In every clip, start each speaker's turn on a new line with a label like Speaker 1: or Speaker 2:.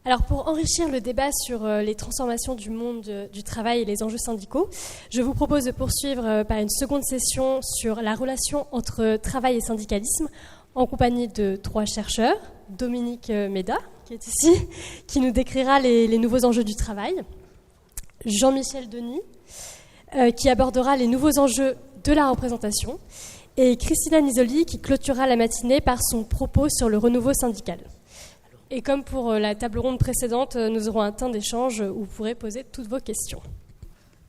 Speaker 1: Alors pour enrichir le débat sur les transformations du monde du travail et les enjeux syndicaux, je vous propose de poursuivre par une seconde session sur la relation entre travail et syndicalisme en compagnie de 3 chercheurs. Dominique Méda, qui est ici, qui nous décrira les nouveaux enjeux du travail. Jean-Michel Denis, qui abordera les nouveaux enjeux de la représentation. Et Christina Nisoli, qui clôturera la matinée par son propos sur le renouveau syndical. Et comme pour la table ronde précédente, nous aurons un temps d'échange où vous pourrez poser toutes vos questions.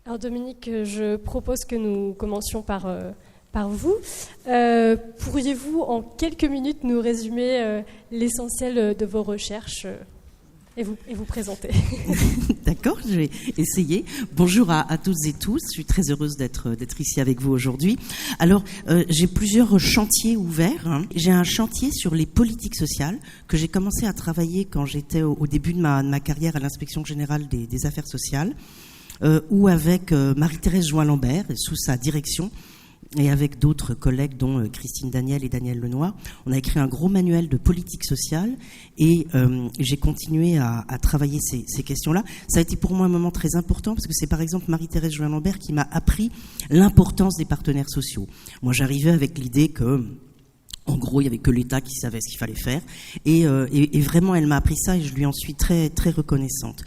Speaker 1: Alors Dominique, je propose que nous commencions par vous. Pourriez-vous en quelques minutes nous résumer l'essentiel de vos recherches et vous présenter?
Speaker 2: D'accord, je vais essayer. Bonjour à toutes et tous, je suis très heureuse d'être ici avec vous aujourd'hui. Alors, j'ai plusieurs chantiers ouverts. J'ai un chantier sur les politiques sociales que j'ai commencé à travailler quand j'étais au début de ma carrière à l'Inspection générale des affaires sociales, où avec Marie-Thérèse Join-Lambert, sous sa direction, et avec d'autres collègues, dont Christine Daniel et Daniel Lenoir, on a écrit un gros manuel de politique sociale et j'ai continué à travailler ces questions-là. Ça a été pour moi un moment très important parce que c'est par exemple Marie-Thérèse Join-Lambert qui m'a appris l'importance des partenaires sociaux. Moi, j'arrivais avec l'idée que en gros, il n'y avait que l'État qui savait ce qu'il fallait faire. Et vraiment, elle m'a appris ça et je lui en suis très, très reconnaissante.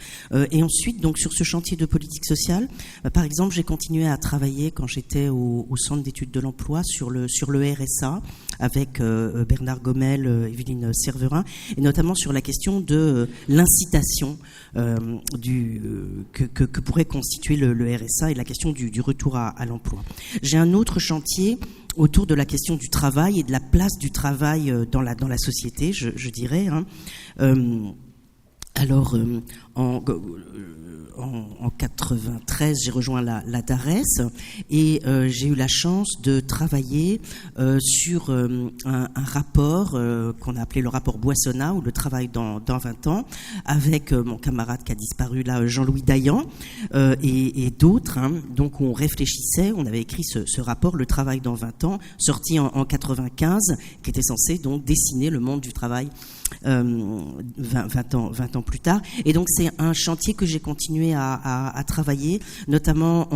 Speaker 2: Et ensuite, donc, sur ce chantier de politique sociale, par exemple, j'ai continué à travailler quand j'étais au Centre d'études de l'emploi sur le RSA avec Bernard Gomel, Evelyne Serverin, et notamment sur la question de l'incitation que pourrait constituer le RSA et la question du retour à l'emploi. J'ai un autre chantier autour de la question du travail et de la place du travail dans la société, je dirais. Alors, en 93, j'ai rejoint la DARES et j'ai eu la chance de travailler sur un rapport qu'on a appelé le rapport Boissonnat, ou le travail dans 20 ans, avec mon camarade qui a disparu là, Jean-Louis Dayan, et d'autres. Donc on réfléchissait, on avait écrit ce rapport, le travail dans 20 ans, sorti en 95, qui était censé donc dessiner le monde du travail 20 ans plus tard. Et donc c'est un chantier que j'ai continué à travailler, notamment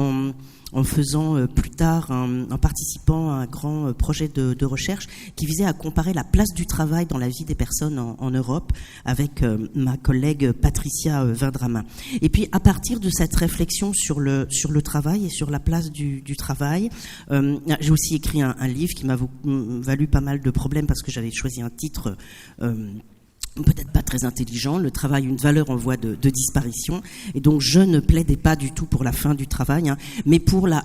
Speaker 2: en faisant plus tard, en participant à un grand projet de recherche qui visait à comparer la place du travail dans la vie des personnes en Europe avec ma collègue Patricia Vindramin. Et puis à partir de cette réflexion sur le travail et sur la place du travail, j'ai aussi écrit un livre qui m'a valu pas mal de problèmes parce que j'avais choisi un titre peut-être pas très intelligent, le travail, une valeur en voie de disparition. Et donc, je ne plaidais pas du tout pour la fin du travail, mais pour la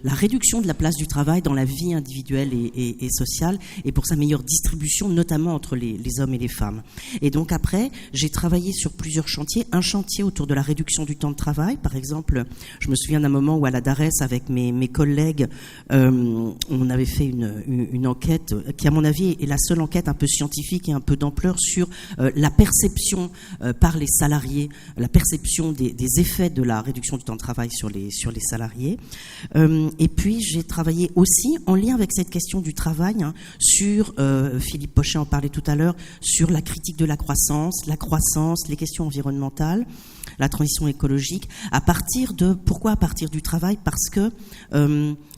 Speaker 2: réduction de la place du travail dans la vie individuelle et sociale, et pour sa meilleure distribution, notamment entre les hommes et les femmes. Et donc, après, j'ai travaillé sur plusieurs chantiers. Un chantier autour de la réduction du temps de travail. Par exemple, je me souviens d'un moment où à la DARES, avec mes collègues, on avait fait une enquête qui, à mon avis, est la seule enquête un peu scientifique et un peu d'ampleur sur la perception par les salariés, la perception des effets de la réduction du temps de travail sur les salariés. Et puis j'ai travaillé aussi en lien avec cette question du travail sur, Philippe Pochet en parlait tout à l'heure, sur la critique de la croissance, les questions environnementales, la transition écologique. Pourquoi à partir du travail? Parce que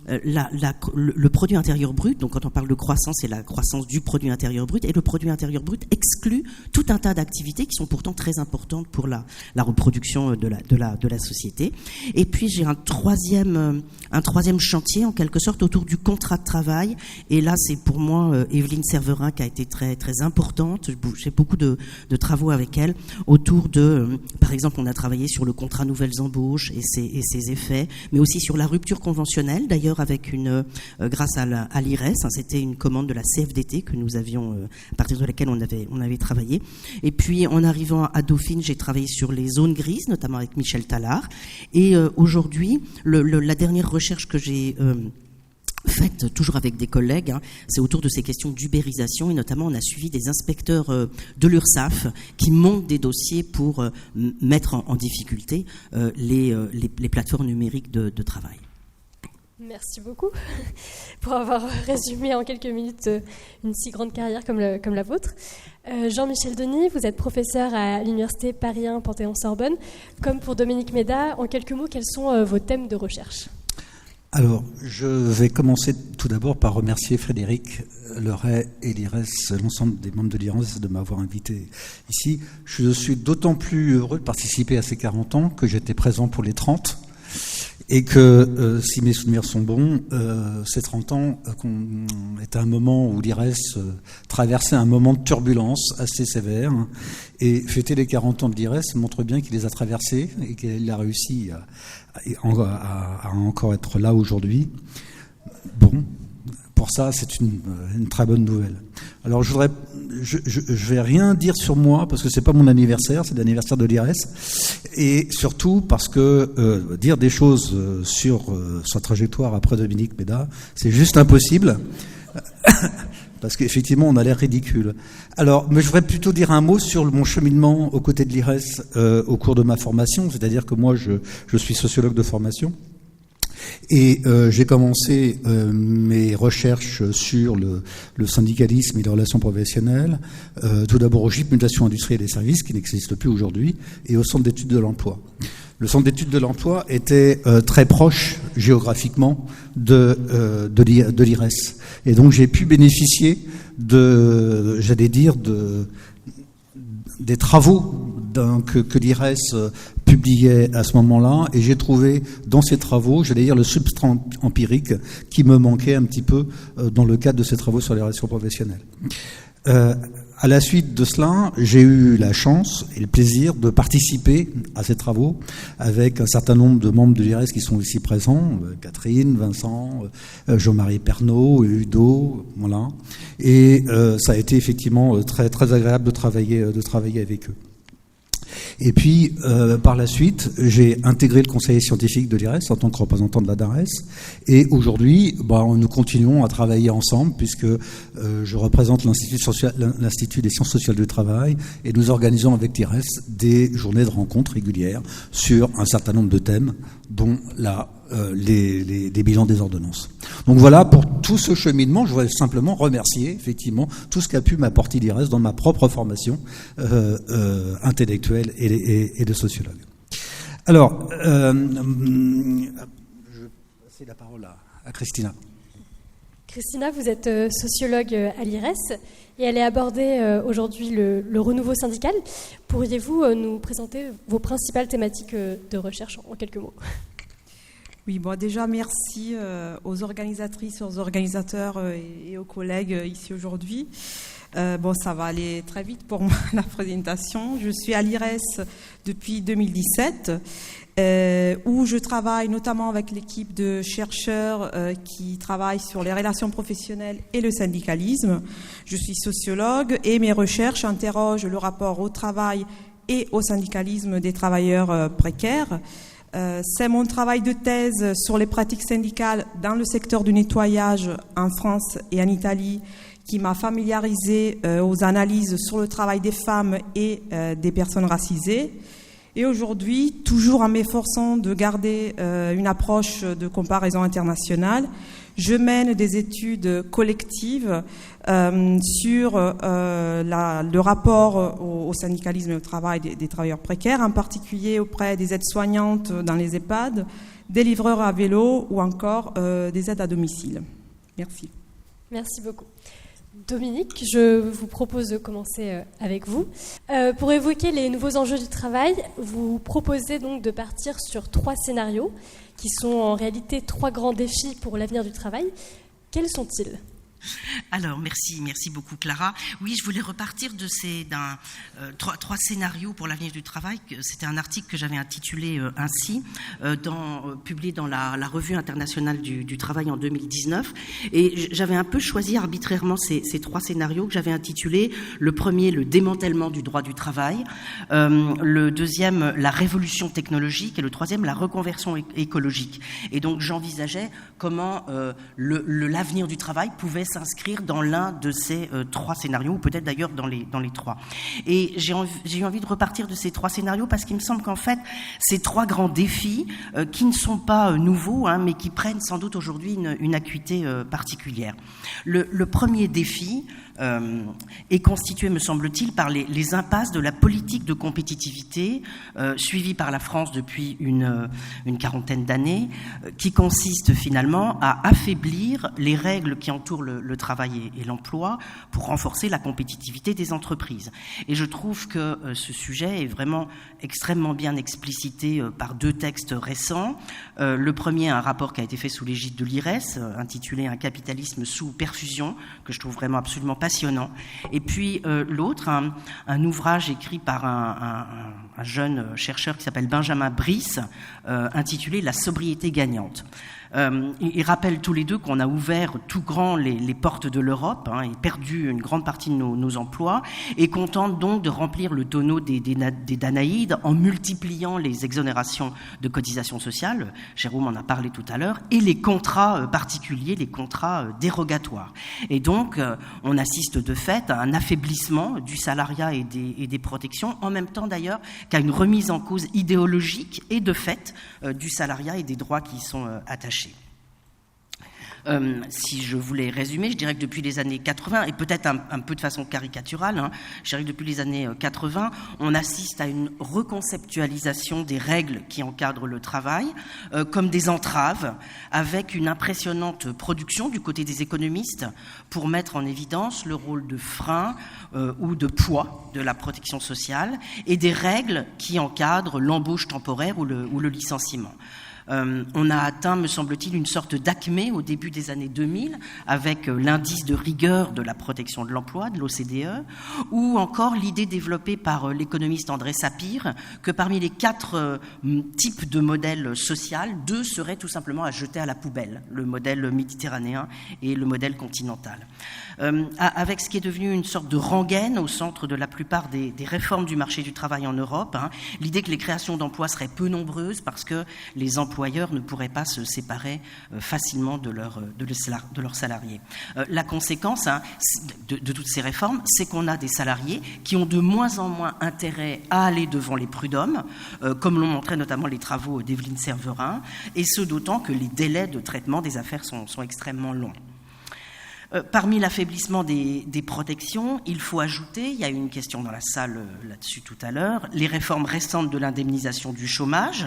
Speaker 2: le produit intérieur brut, donc quand on parle de croissance, c'est la croissance du produit intérieur brut, et le produit intérieur brut exclut tout un tas d'activités qui sont pourtant très importantes pour la reproduction de la société. Et puis j'ai un troisième chantier en quelque sorte autour du contrat de travail, et là c'est pour moi Evelyne Serverin qui a été très très importante. J'ai beaucoup de travaux avec elle autour de, par exemple, on a travaillé sur le contrat nouvelles embauches et ses effets, mais aussi sur la rupture conventionnelle, d'ailleurs avec grâce à l'IRES, c'était une commande de la CFDT que nous avions, à partir de laquelle on avait travaillé. Et puis en arrivant à Dauphine, j'ai travaillé sur les zones grises, notamment avec Michel Tallard. Et aujourd'hui, la dernière recherche que j'ai faite, toujours avec des collègues, c'est autour de ces questions d'ubérisation, et notamment on a suivi des inspecteurs de l'URSSAF qui montent des dossiers pour mettre en difficulté les plateformes numériques de travail.
Speaker 1: Merci beaucoup pour avoir résumé en quelques minutes une si grande carrière comme la vôtre. Jean-Michel Denis, vous êtes professeur à l'Université Paris 1 Panthéon-Sorbonne. Comme pour Dominique Méda, en quelques mots, quels sont vos thèmes de recherche ?
Speaker 3: Alors, je vais commencer tout d'abord par remercier Frédéric Leray et l'IRES, l'ensemble des membres de l'IRES, de m'avoir invité ici. Je suis d'autant plus heureux de participer à ces 40 ans que j'étais présent pour les 30 et que, si mes souvenirs sont bons, ces 30 ans est un moment où l'IRES traversait un moment de turbulence assez sévère, et fêter les 40 ans de l'IRES montre bien qu'il les a traversés et qu'il a réussi à encore être là aujourd'hui. Bon, pour ça, c'est une très bonne nouvelle. Alors, je vais rien dire sur moi parce que c'est pas mon anniversaire, c'est l'anniversaire de l'IRES, et surtout parce que dire des choses sur sa trajectoire après Dominique Méda, c'est juste impossible. Parce qu'effectivement, on a l'air ridicule. Alors, mais je voudrais plutôt dire un mot sur mon cheminement aux côtés de l'IRES au cours de ma formation. C'est-à-dire que moi, je suis sociologue de formation. Et j'ai commencé mes recherches sur le syndicalisme et les relations professionnelles, tout d'abord au GIP Mutation Industrielle et Services, qui n'existe plus aujourd'hui, et au Centre d'études de l'emploi. Le Centre d'études de l'emploi était très proche géographiquement de l'IRES. Et donc j'ai pu bénéficier des travaux que l'IRES publiait à ce moment-là, et j'ai trouvé dans ces travaux, j'allais dire, le substrat empirique qui me manquait un petit peu dans le cadre de ces travaux sur les relations professionnelles. À la suite de cela, j'ai eu la chance et le plaisir de participer à ces travaux avec un certain nombre de membres de l'IRES qui sont ici présents, Catherine, Vincent, Jean-Marie Pernaut, Udo, voilà. Et ça a été effectivement très très agréable de travailler avec eux. Et puis, par la suite, j'ai intégré le conseil scientifique de l'IRES en tant que représentant de la DARES. Et aujourd'hui, nous continuons à travailler ensemble puisque je représente l'Institut des sciences sociales du travail, et nous organisons avec l'IRES des journées de rencontres régulières sur un certain nombre de thèmes, dont les bilans des ordonnances. Donc voilà, pour tout ce cheminement, je voudrais simplement remercier effectivement tout ce qu'a pu m'apporter l'IRES dans ma propre formation intellectuelle et de sociologue. Alors, je vais passer la parole à Christina.
Speaker 1: Christina, vous êtes sociologue à l'IRES et allez aborder aujourd'hui le renouveau syndical. Pourriez-vous nous présenter vos principales thématiques de recherche en quelques mots ?
Speaker 4: Oui, déjà merci aux organisatrices, aux organisateurs et aux collègues ici aujourd'hui. Ça va aller très vite pour moi, la présentation. Je suis à l'IRES depuis 2017, où je travaille notamment avec l'équipe de chercheurs qui travaillent sur les relations professionnelles et le syndicalisme. Je suis sociologue et mes recherches interrogent le rapport au travail et au syndicalisme des travailleurs précaires. C'est mon travail de thèse sur les pratiques syndicales dans le secteur du nettoyage en France et en Italie qui m'a familiarisée aux analyses sur le travail des femmes et des personnes racisées. Et aujourd'hui, toujours en m'efforçant de garder une approche de comparaison internationale, je mène des études collectives sur le rapport au syndicalisme et au travail des travailleurs précaires, en particulier auprès des aides-soignantes dans les EHPAD, des livreurs à vélo ou encore des aides à domicile. Merci.
Speaker 1: Merci beaucoup. Dominique, je vous propose de commencer avec vous. Pour évoquer les nouveaux enjeux du travail, vous proposez donc de partir sur 3 scénarios qui sont en réalité 3 grands défis pour l'avenir du travail. Quels sont-ils ?
Speaker 2: Alors, merci beaucoup Clara. Oui, je voulais repartir de trois scénarios pour l'avenir du travail. C'était un article que j'avais intitulé ainsi, publié dans la Revue internationale du travail en 2019. Et j'avais un peu choisi arbitrairement ces 3 scénarios que j'avais intitulés. Le premier, le démantèlement du droit du travail. Le deuxième, la révolution technologique. Et le troisième, la reconversion écologique. Et donc, j'envisageais comment l'avenir du travail pouvait s'inscrire dans l'un de ces 3 scénarios, ou peut-être d'ailleurs dans les 3. Et j'ai eu envie de repartir de ces 3 scénarios parce qu'il me semble qu'en fait, ces 3 grands défis, qui ne sont pas nouveaux, mais qui prennent sans doute aujourd'hui une acuité particulière. Le premier défi est constitué, me semble-t-il, par les impasses de la politique de compétitivité suivie par la France depuis une quarantaine d'années, qui consiste finalement à affaiblir les règles qui entourent le travail et l'emploi pour renforcer la compétitivité des entreprises. Et je trouve que ce sujet est vraiment extrêmement bien explicité par 2 textes récents. Le premier, un rapport qui a été fait sous l'égide de l'IRES, intitulé « Un capitalisme sous perfusion », que je trouve vraiment absolument passionnant. Et puis l'autre, un ouvrage écrit par un jeune chercheur qui s'appelle Benjamin Brice, intitulé « La sobriété gagnante ». Ils rappellent tous les deux qu'on a ouvert tout grand les portes de l'Europe et perdu une grande partie de nos emplois, et qu'on tente donc de remplir le tonneau des Danaïdes en multipliant les exonérations de cotisations sociales, Jérôme en a parlé tout à l'heure, et les contrats particuliers, les contrats dérogatoires. Et donc, on assiste de fait à un affaiblissement du salariat et des protections, en même temps d'ailleurs qu'à une remise en cause idéologique et de fait du salariat et des droits qui y sont attachés. Si je voulais résumer, je dirais que depuis les années 80, et peut-être un peu de façon caricaturale, je dirais que depuis les années 80, on assiste à une reconceptualisation des règles qui encadrent le travail comme des entraves, avec une impressionnante production du côté des économistes pour mettre en évidence le rôle de frein ou de poids de la protection sociale, et des règles qui encadrent l'embauche temporaire ou le licenciement. On a atteint, me semble-t-il, une sorte d'acmé au début des années 2000 avec l'indice de rigueur de la protection de l'emploi de l'OCDE, ou encore l'idée développée par l'économiste André Sapir que parmi les 4 types de modèles sociaux, 2 seraient tout simplement à jeter à la poubelle, le modèle méditerranéen et le modèle continental. Avec ce qui est devenu une sorte de rengaine au centre de la plupart des réformes du marché du travail en Europe, l'idée que les créations d'emplois seraient peu nombreuses parce que les employeurs ne pourraient pas se séparer facilement de leurs salariés. La conséquence de toutes ces réformes, c'est qu'on a des salariés qui ont de moins en moins intérêt à aller devant les prud'hommes, comme l'ont montré notamment les travaux d'Evelyne Serverin, et ce d'autant que les délais de traitement des affaires sont extrêmement longs. Parmi l'affaiblissement des protections, il faut ajouter, il y a eu une question dans la salle là-dessus tout à l'heure, les réformes récentes de l'indemnisation du chômage.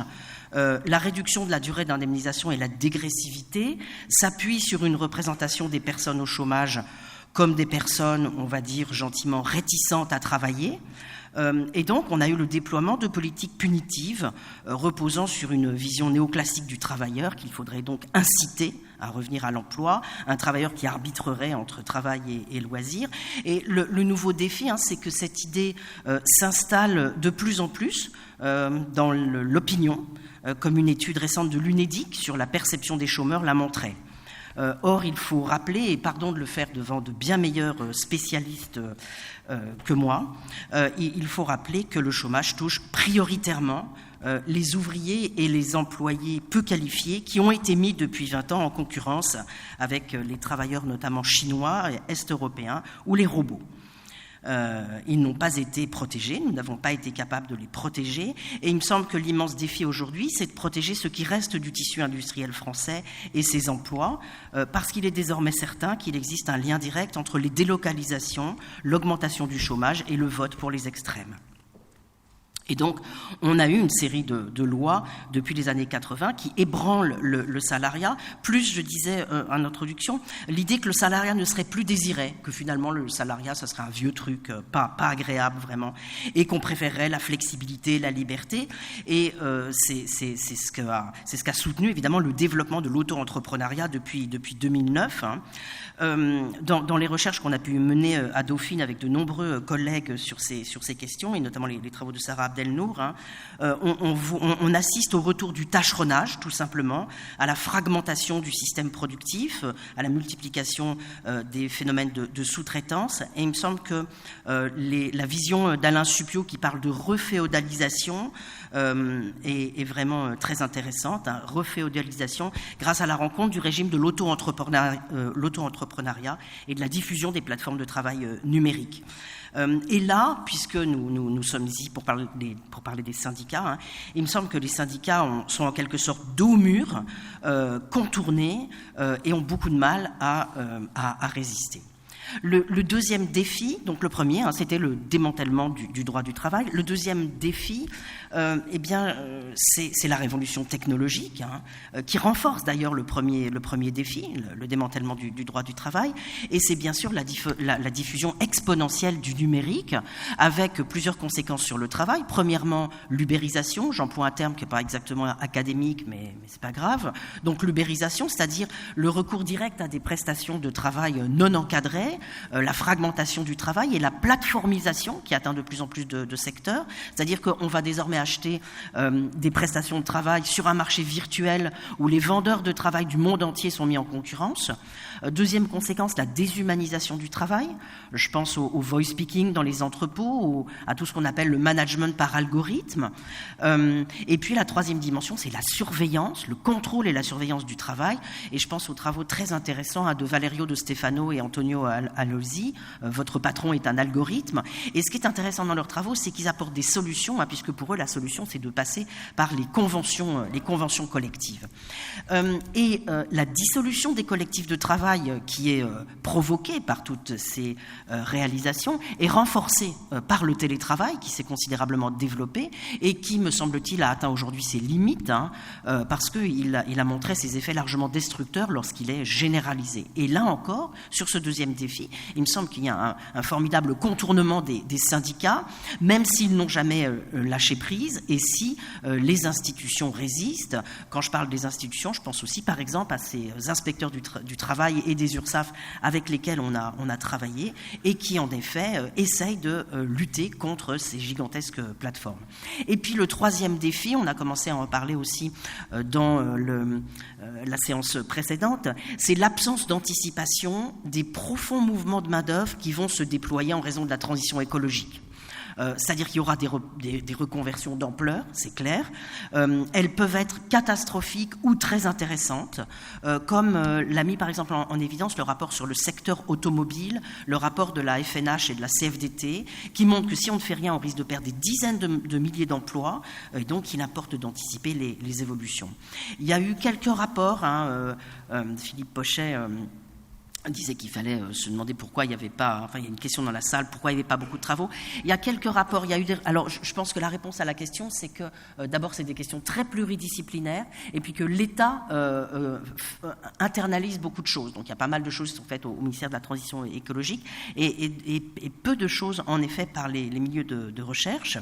Speaker 2: La réduction de la durée d'indemnisation et la dégressivité s'appuient sur une représentation des personnes au chômage comme des personnes, on va dire gentiment, réticentes à travailler. Et donc, on a eu le déploiement de politiques punitives reposant sur une vision néoclassique du travailleur qu'il faudrait donc inciter à revenir à l'emploi, un travailleur qui arbitrerait entre travail et loisir. Et le nouveau défi, c'est que cette idée s'installe de plus en plus dans l'opinion, comme une étude récente de l'UNEDIC sur la perception des chômeurs l'a montré. Or, il faut rappeler, et pardon de le faire devant de bien meilleurs spécialistes que moi, il faut rappeler que le chômage touche prioritairement les ouvriers et les employés peu qualifiés qui ont été mis depuis 20 ans en concurrence avec les travailleurs notamment chinois, est-européens ou les robots. Ils n'ont pas été protégés, nous n'avons pas été capables de les protéger, et il me semble que l'immense défi aujourd'hui, c'est de protéger ce qui reste du tissu industriel français et ses emplois, parce qu'il est désormais certain qu'il existe un lien direct entre les délocalisations, l'augmentation du chômage et le vote pour les extrêmes. Et donc, on a eu une série de lois depuis les années 80 qui ébranlent le salariat, plus, je disais en introduction, l'idée que le salariat ne serait plus désiré, que finalement le salariat, ça serait un vieux truc, pas agréable vraiment, et qu'on préférerait la flexibilité, la liberté. Et c'est ce qu'a soutenu évidemment le développement de l'auto-entrepreneuriat depuis 2009. Dans les recherches qu'on a pu mener à Dauphine avec de nombreux collègues sur ces questions, et notamment les travaux de Sarah Abdelnour, on assiste au retour du tâcheronnage, tout simplement, à la fragmentation du système productif, à la multiplication des phénomènes de sous-traitance. Et il me semble que la vision d'Alain Supiot qui parle de reféodalisation est vraiment très intéressante. Reféodalisation grâce à la rencontre du régime de l'auto-entrepreneuriat et de la diffusion des plateformes de travail numériques. Et là, puisque nous sommes ici pour parler des syndicats, il me semble que les syndicats sont en quelque sorte dos au mur, contournés, et ont beaucoup de mal à résister. Le deuxième défi, donc le premier, c'était le démantèlement du droit du travail. Le deuxième défi, c'est la révolution technologique, qui renforce d'ailleurs le premier défi, le démantèlement du droit du travail. Et c'est bien sûr la diffusion exponentielle du numérique, avec plusieurs conséquences sur le travail. Premièrement, l'ubérisation. J'emploie un terme qui n'est pas exactement académique, mais c'est pas grave. Donc l'ubérisation, c'est-à-dire le recours direct à des prestations de travail non encadrées, la fragmentation du travail et la plateformisation qui atteint de plus en plus de secteurs. C'est-à-dire qu'on va désormais acheter des prestations de travail sur un marché virtuel où les vendeurs de travail du monde entier sont mis en concurrence. Deuxième conséquence, la déshumanisation du travail. Je pense au voice speaking dans les entrepôts, à tout ce qu'on appelle le management par algorithme. Et puis la troisième dimension, c'est la surveillance, le contrôle et la surveillance du travail. Et je pense aux travaux très intéressants de Valerio De Stefano et Antonio Alozzi. Votre patron est un algorithme. Et ce qui est intéressant dans leurs travaux, c'est qu'ils apportent des solutions, puisque pour eux, la solution, c'est de passer par les conventions collectives. La dissolution des collectifs de travail qui est provoquée par toutes ces réalisations est renforcée par le télétravail qui s'est considérablement développé et qui, me semble-t-il, a atteint aujourd'hui ses limites, parce qu'il a montré ses effets largement destructeurs lorsqu'il est généralisé. Et là encore, sur ce deuxième défi, il me semble qu'il y a un formidable contournement des syndicats, même s'ils n'ont jamais lâché prise et si les institutions résistent. Quand je parle des institutions, je pense aussi par exemple à ces inspecteurs du travail et des URSSAF avec lesquels on a travaillé et qui en effet essayent de lutter contre ces gigantesques plateformes. Et puis le troisième défi, on a commencé à en parler aussi dans la séance précédente, c'est l'absence d'anticipation des profonds mouvements de main-d'œuvre qui vont se déployer en raison de la transition écologique. C'est-à-dire qu'il y aura des reconversions d'ampleur, c'est clair. Elles peuvent être catastrophiques ou très intéressantes, comme l'a mis par exemple en évidence le rapport sur le secteur automobile, le rapport de la FNH et de la CFDT, qui montre que si on ne fait rien, on risque de perdre des dizaines de milliers d'emplois, et donc il importe d'anticiper les évolutions. Il y a eu quelques rapports, Philippe Pochet disait qu'il fallait se demander pourquoi il n'y avait pas, il y a une question dans la salle, pourquoi il n'y avait pas beaucoup de travaux. Il y a quelques rapports, alors je pense que la réponse à la question, c'est que d'abord c'est des questions très pluridisciplinaires et puis que l'État internalise beaucoup de choses. Donc il y a pas mal de choses qui sont faites au ministère de la Transition écologique et peu de choses en effet par les milieux de recherche.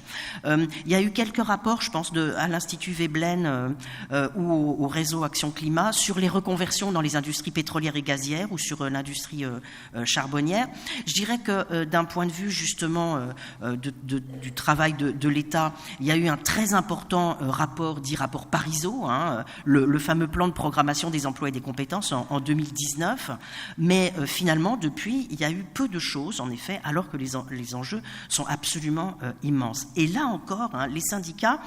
Speaker 2: Il y a eu quelques rapports, je pense, à l'Institut Veblen ou au réseau Action Climat sur les reconversions dans les industries pétrolières et gazières ou sur l'industrie charbonnière. Je dirais que d'un point de vue justement du travail de l'État, il y a eu un très important rapport Parisot, le fameux plan de programmation des emplois et des compétences en 2019, mais finalement depuis il y a eu peu de choses en effet, alors que les enjeux sont absolument immenses. Et là encore, les syndicats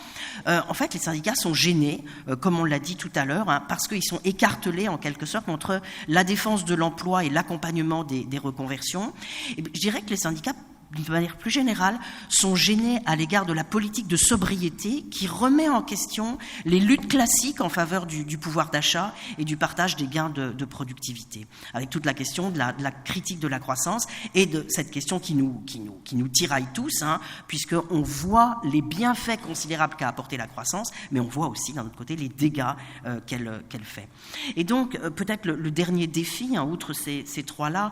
Speaker 2: sont gênés, comme on l'a dit tout à l'heure, parce qu'ils sont écartelés en quelque sorte entre la défense de l'emploi et l'accompagnement des reconversions. Et je dirais que les syndicats, d'une manière plus générale, sont gênés à l'égard de la politique de sobriété qui remet en question les luttes classiques en faveur du pouvoir d'achat et du partage des gains de productivité, avec toute la question de la critique de la croissance et de cette question qui nous tiraille tous, puisqu'on voit les bienfaits considérables qu'a apporté la croissance, mais on voit aussi d'un autre côté les dégâts qu'elle fait. Et donc peut-être le dernier défi, outre ces trois-là,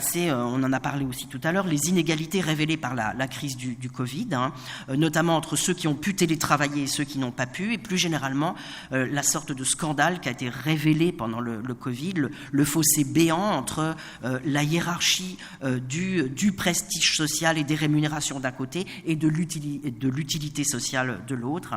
Speaker 2: c'est, on en a parlé aussi tout à l'heure, les inégalités révélé par la crise du Covid, notamment entre ceux qui ont pu télétravailler et ceux qui n'ont pas pu, et plus généralement la sorte de scandale qui a été révélé pendant le Covid, le fossé béant entre la hiérarchie du prestige social et des rémunérations d'un côté et de l'utilité sociale de l'autre,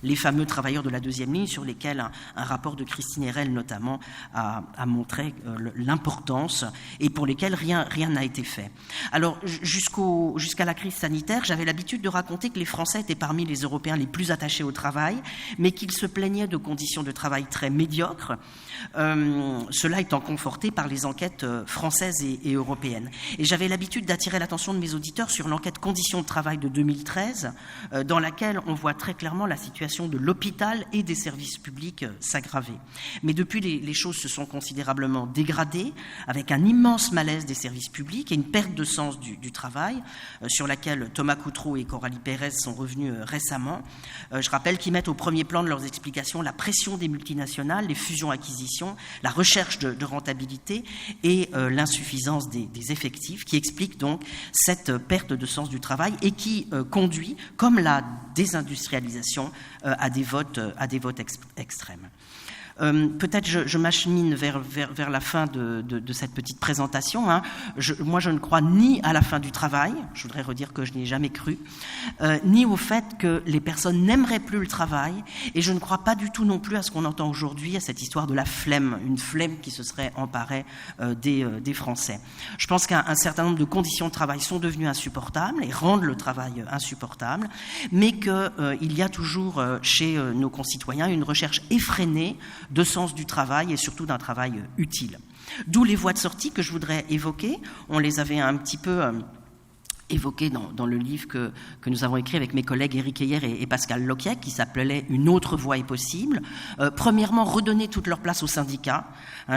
Speaker 2: les fameux travailleurs de la deuxième ligne sur lesquels un rapport de Christine Erel notamment a montré l'importance et pour lesquels rien n'a été fait. Alors jusqu'à la crise sanitaire, j'avais l'habitude de raconter que les Français étaient parmi les Européens les plus attachés au travail, mais qu'ils se plaignaient de conditions de travail très médiocres, cela étant conforté par les enquêtes françaises et européennes. Et j'avais l'habitude d'attirer l'attention de mes auditeurs sur l'enquête Conditions de travail de 2013, dans laquelle on voit très clairement la situation de l'hôpital et des services publics s'aggraver. Mais depuis, les choses se sont considérablement dégradées, avec un immense malaise des services publics et une perte de sens du travail, sur laquelle Thomas Coutreau et Coralie Pérez sont revenus récemment. Je rappelle qu'ils mettent au premier plan de leurs explications la pression des multinationales, les fusions-acquisitions, la recherche de rentabilité et l'insuffisance des effectifs, qui expliquent donc cette perte de sens du travail et qui conduit, comme la désindustrialisation, à des votes extrêmes. Peut-être je m'achemine vers la fin de cette petite présentation. Moi, je ne crois ni à la fin du travail, je voudrais redire que je n'y ai jamais cru, ni au fait que les personnes n'aimeraient plus le travail, et je ne crois pas du tout non plus à ce qu'on entend aujourd'hui, à cette histoire de la flemme, une flemme qui se serait emparée des Français. Je pense qu'un certain nombre de conditions de travail sont devenues insupportables et rendent le travail insupportable, mais qu'il y a toujours chez nos concitoyens une recherche effrénée de sens du travail et surtout d'un travail utile. D'où les voies de sortie que je voudrais évoquer. On les avait un petit peu évoquées dans le livre que nous avons écrit avec mes collègues Éric Heyer et Pascal Loquiec, qui s'appelait « Une autre voie est possible ». Premièrement, redonner toute leur place aux syndicats.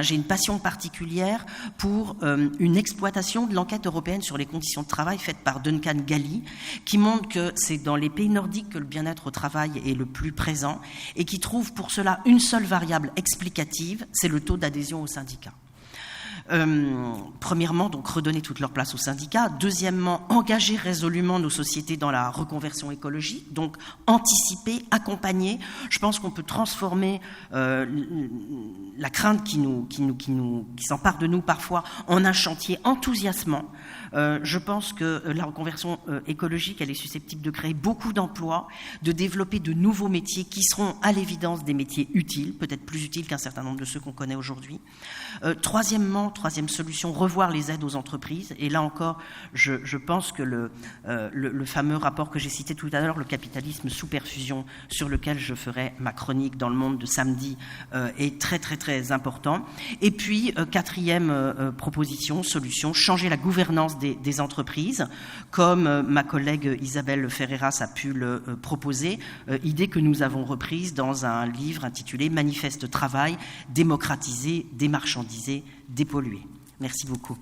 Speaker 2: J'ai une passion particulière pour une exploitation de l'enquête européenne sur les conditions de travail faite par Duncan Galli, qui montre que c'est dans les pays nordiques que le bien-être au travail est le plus présent et qui trouve pour cela une seule variable explicative, c'est le taux d'adhésion aux syndicats. Premièrement, donc redonner toute leur place aux syndicats. Deuxièmement, engager résolument nos sociétés dans la reconversion écologique, donc anticiper, accompagner. Je pense qu'on peut transformer la crainte qui s'empare de nous parfois en un chantier enthousiasmant. Je pense que la reconversion écologique, elle est susceptible de créer beaucoup d'emplois, de développer de nouveaux métiers qui seront à l'évidence des métiers utiles, peut-être plus utiles qu'un certain nombre de ceux qu'on connaît aujourd'hui. Troisième solution, revoir les aides aux entreprises. Et là encore, je pense que le fameux rapport que j'ai cité tout à l'heure, le capitalisme sous perfusion, sur lequel je ferai ma chronique dans Le Monde de samedi, est très très très important. Et puis, quatrième solution, changer la gouvernance des entreprises, comme ma collègue Isabelle Ferreiras a pu le proposer, idée que nous avons reprise dans un livre intitulé « Manifeste travail, démocratiser, démarchandiser, dépolluer ». Merci beaucoup.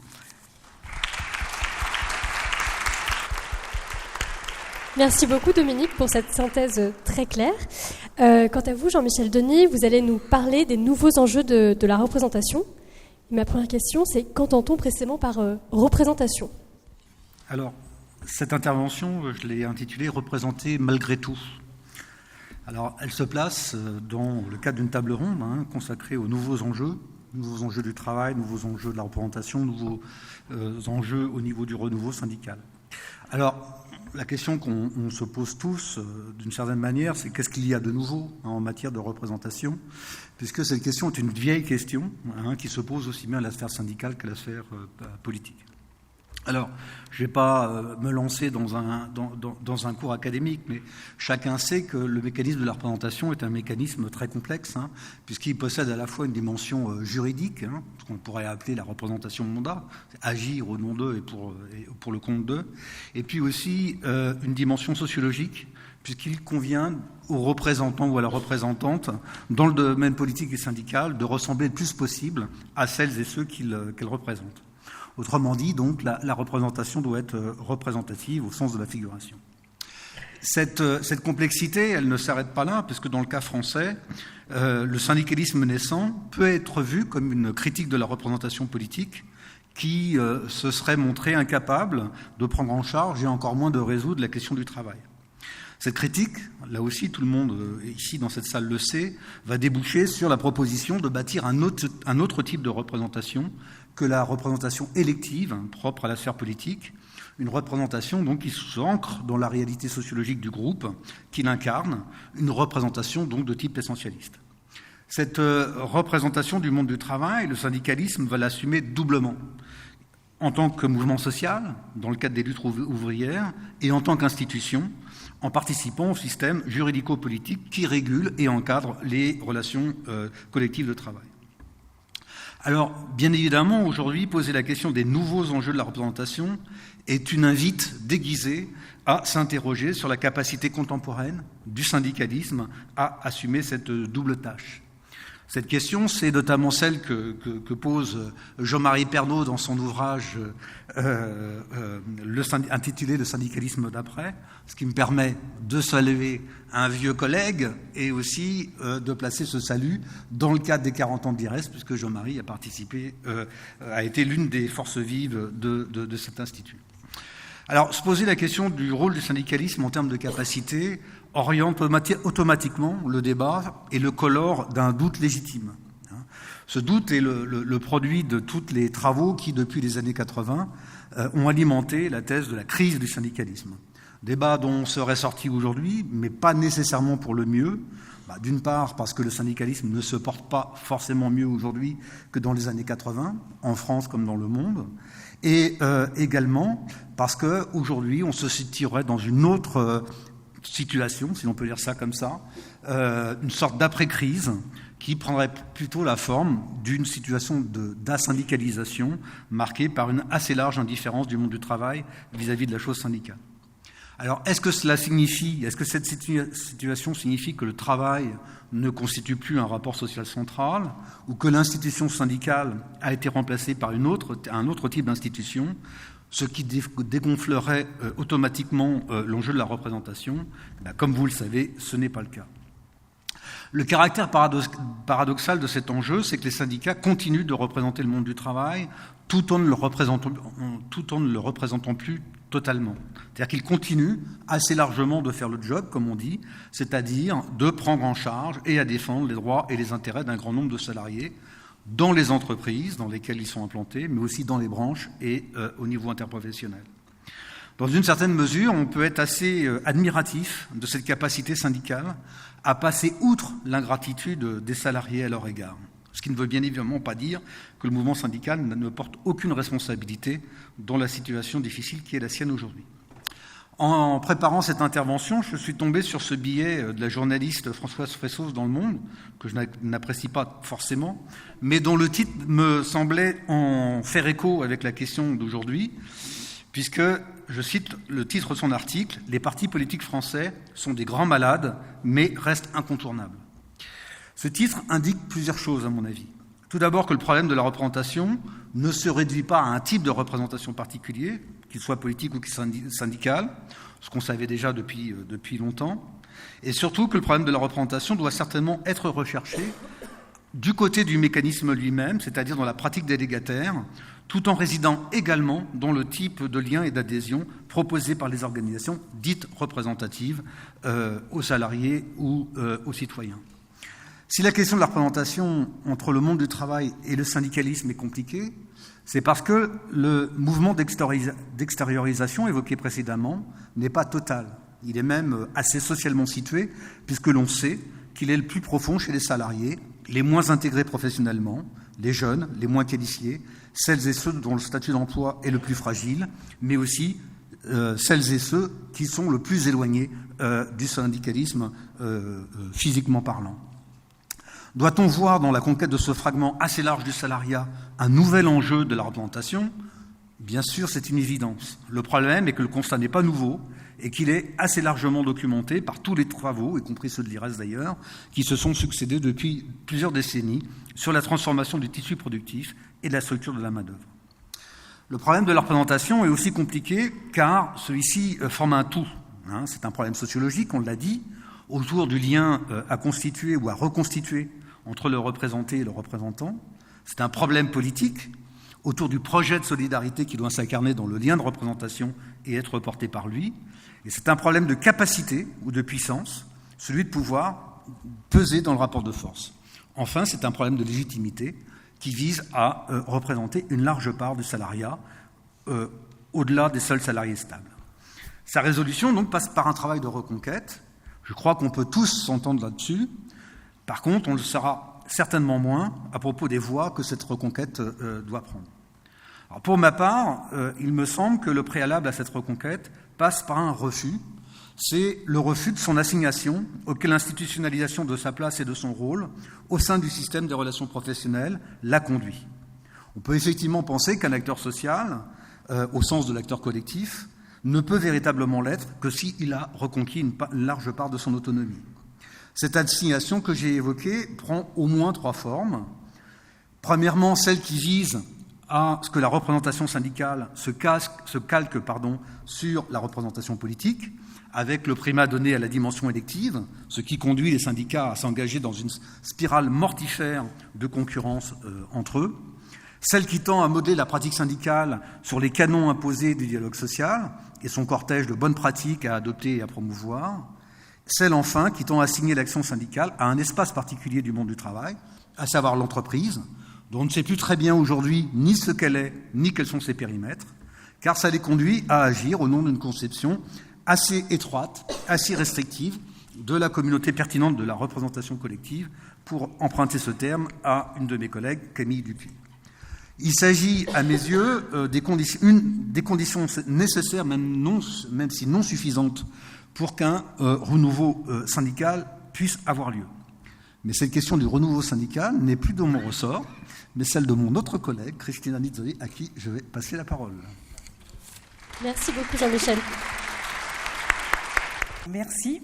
Speaker 1: Merci beaucoup Dominique pour cette synthèse très claire. Quant à vous, Jean-Michel Denis, vous allez nous parler des nouveaux enjeux de la représentation. Ma première question, c'est qu'entend-on précisément par représentation ?
Speaker 3: Alors, cette intervention, je l'ai intitulée « Représenter malgré tout ». Alors, elle se place dans le cadre d'une table ronde consacrée aux nouveaux enjeux du travail, nouveaux enjeux de la représentation, nouveaux enjeux au niveau du renouveau syndical. Alors, la question qu'on se pose tous, d'une certaine manière, c'est qu'est-ce qu'il y a de nouveau en matière de représentation, puisque cette question est une vieille question qui se pose aussi bien à la sphère syndicale qu'à la sphère politique. Alors, je ne vais pas me lancer dans un cours académique, mais chacun sait que le mécanisme de la représentation est un mécanisme très complexe, puisqu'il possède à la fois une dimension juridique, ce qu'on pourrait appeler la représentation de mandat, agir au nom d'eux et pour le compte d'eux, et puis aussi une dimension sociologique, puisqu'il convient aux représentants ou à la représentante, dans le domaine politique et syndical, de ressembler le plus possible à celles et ceux qu'elles représentent. Autrement dit, donc, la représentation doit être représentative au sens de la figuration. Cette complexité, elle ne s'arrête pas là, puisque dans le cas français, le syndicalisme naissant peut être vu comme une critique de la représentation politique qui se serait montré incapable de prendre en charge et encore moins de résoudre la question du travail. Cette critique, là aussi tout le monde ici dans cette salle le sait, va déboucher sur la proposition de bâtir un autre type de représentation que la représentation élective, propre à la sphère politique, une représentation donc qui s'ancre dans la réalité sociologique du groupe, qui l'incarne, une représentation donc de type essentialiste. Cette représentation du monde du travail, le syndicalisme va l'assumer doublement, en tant que mouvement social, dans le cadre des luttes ouvrières, et en tant qu'institution, en participant au système juridico-politique qui régule et encadre les relations collectives de travail. Alors, bien évidemment, aujourd'hui, poser la question des nouveaux enjeux de la représentation est une invite déguisée à s'interroger sur la capacité contemporaine du syndicalisme à assumer cette double tâche. Cette question, c'est notamment celle que pose Jean-Marie Pernaut dans son ouvrage intitulé « Le syndicalisme d'après », ce qui me permet de saluer un vieux collègue et aussi de placer ce salut dans le cadre des 40 ans de l'IRES, puisque Jean-Marie a participé, a été l'une des forces vives de cet institut. Alors, se poser la question du rôle du syndicalisme en termes de capacité oriente automatiquement le débat et le colore d'un doute légitime. Ce doute est le produit de tous les travaux qui, depuis les années 80, ont alimenté la thèse de la crise du syndicalisme. Débat dont on serait sorti aujourd'hui, mais pas nécessairement pour le mieux. D'une part, parce que le syndicalisme ne se porte pas forcément mieux aujourd'hui que dans les années 80, en France comme dans le monde. Et également parce qu'aujourd'hui, on se situerait dans une autre situation, si l'on peut dire ça comme ça, une sorte d'après-crise qui prendrait plutôt la forme d'une situation d'asyndicalisation marquée par une assez large indifférence du monde du travail vis-à-vis de la chose syndicale. Alors, est-ce que cette situation signifie que le travail ne constitue plus un rapport social central ou que l'institution syndicale a été remplacée par un autre type d'institution, ce qui dégonflerait automatiquement l'enjeu de la représentation? Comme vous le savez, ce n'est pas le cas. Le caractère paradoxal de cet enjeu, c'est que les syndicats continuent de représenter le monde du travail tout en ne le représentant plus totalement. C'est-à-dire qu'ils continuent assez largement de faire le job, comme on dit, c'est-à-dire de prendre en charge et à défendre les droits et les intérêts d'un grand nombre de salariés dans les entreprises dans lesquelles ils sont implantés, mais aussi dans les branches et au niveau interprofessionnel. Dans une certaine mesure, on peut être assez admiratif de cette capacité syndicale à passer outre l'ingratitude des salariés à leur égard. Ce qui ne veut bien évidemment pas dire que le mouvement syndical ne porte aucune responsabilité dans la situation difficile qui est la sienne aujourd'hui. En préparant cette intervention, je suis tombé sur ce billet de la journaliste Françoise Fressos dans Le Monde, que je n'apprécie pas forcément, mais dont le titre me semblait en faire écho avec la question d'aujourd'hui, puisque, je cite le titre de son article, « Les partis politiques français sont des grands malades, mais restent incontournables ». Ce titre indique plusieurs choses, à mon avis. Tout d'abord que le problème de la représentation ne se réduit pas à un type de représentation particulier, qu'il soit politique ou syndical, ce qu'on savait déjà depuis longtemps, et surtout que le problème de la représentation doit certainement être recherché du côté du mécanisme lui-même, c'est-à-dire dans la pratique délégataire, tout en résidant également dans le type de lien et d'adhésion proposé par les organisations dites représentatives aux salariés ou aux citoyens. Si la question de la représentation entre le monde du travail et le syndicalisme est compliquée, c'est parce que le mouvement d'extériorisation évoqué précédemment n'est pas total. Il est même assez socialement situé, puisque l'on sait qu'il est le plus profond chez les salariés, les moins intégrés professionnellement, les jeunes, les moins qualifiés, celles et ceux dont le statut d'emploi est le plus fragile, mais aussi celles et ceux qui sont le plus éloignés du syndicalisme physiquement parlant. Doit-on voir dans la conquête de ce fragment assez large du salariat un nouvel enjeu de la représentation ? Bien sûr, c'est une évidence. Le problème est que le constat n'est pas nouveau et qu'il est assez largement documenté par tous les travaux, y compris ceux de l'IRES d'ailleurs, qui se sont succédés depuis plusieurs décennies sur la transformation du tissu productif et de la structure de la main-d'œuvre. Le problème de la représentation est aussi compliqué car celui-ci forme un tout. C'est un problème sociologique, on l'a dit, autour du lien à constituer ou à reconstituer entre le représenté et le représentant. C'est un problème politique autour du projet de solidarité qui doit s'incarner dans le lien de représentation et être porté par lui. Et c'est un problème de capacité ou de puissance, celui de pouvoir peser dans le rapport de force. Enfin, c'est un problème de légitimité qui vise à représenter une large part du salariat au-delà des seuls salariés stables. Sa résolution donc passe par un travail de reconquête. Je crois qu'on peut tous s'entendre là-dessus. Par contre, on le sera certainement moins à propos des voies que cette reconquête doit prendre. Alors pour ma part, il me semble que le préalable à cette reconquête passe par un refus. C'est le refus de son assignation auquel l'institutionnalisation de sa place et de son rôle au sein du système des relations professionnelles l'a conduit. On peut effectivement penser qu'un acteur social, au sens de l'acteur collectif, ne peut véritablement l'être que s'il a reconquis une large part de son autonomie. Cette assignation que j'ai évoquée prend au moins 3 formes. Premièrement, celle qui vise à ce que la représentation syndicale se calque sur la représentation politique, avec le primat donné à la dimension élective, ce qui conduit les syndicats à s'engager dans une spirale mortifère de concurrence entre eux. Celle qui tend à modeler la pratique syndicale sur les canons imposés du dialogue social et son cortège de bonnes pratiques à adopter et à promouvoir. Celle, enfin, qui tend à assigner l'action syndicale à un espace particulier du monde du travail, à savoir l'entreprise, dont on ne sait plus très bien aujourd'hui ni ce qu'elle est, ni quels sont ses périmètres, car ça les conduit à agir au nom d'une conception assez étroite, assez restrictive de la communauté pertinente de la représentation collective, pour emprunter ce terme à une de mes collègues, Camille Dupuis. Il s'agit, à mes yeux, des conditions nécessaires, même si non suffisantes, pour qu'un renouveau syndical puisse avoir lieu. Mais cette question du renouveau syndical n'est plus de mon ressort, mais celle de mon autre collègue, Christina Nizzoli, à qui je vais passer la parole.
Speaker 1: Merci beaucoup, Jean-Michel.
Speaker 4: Merci.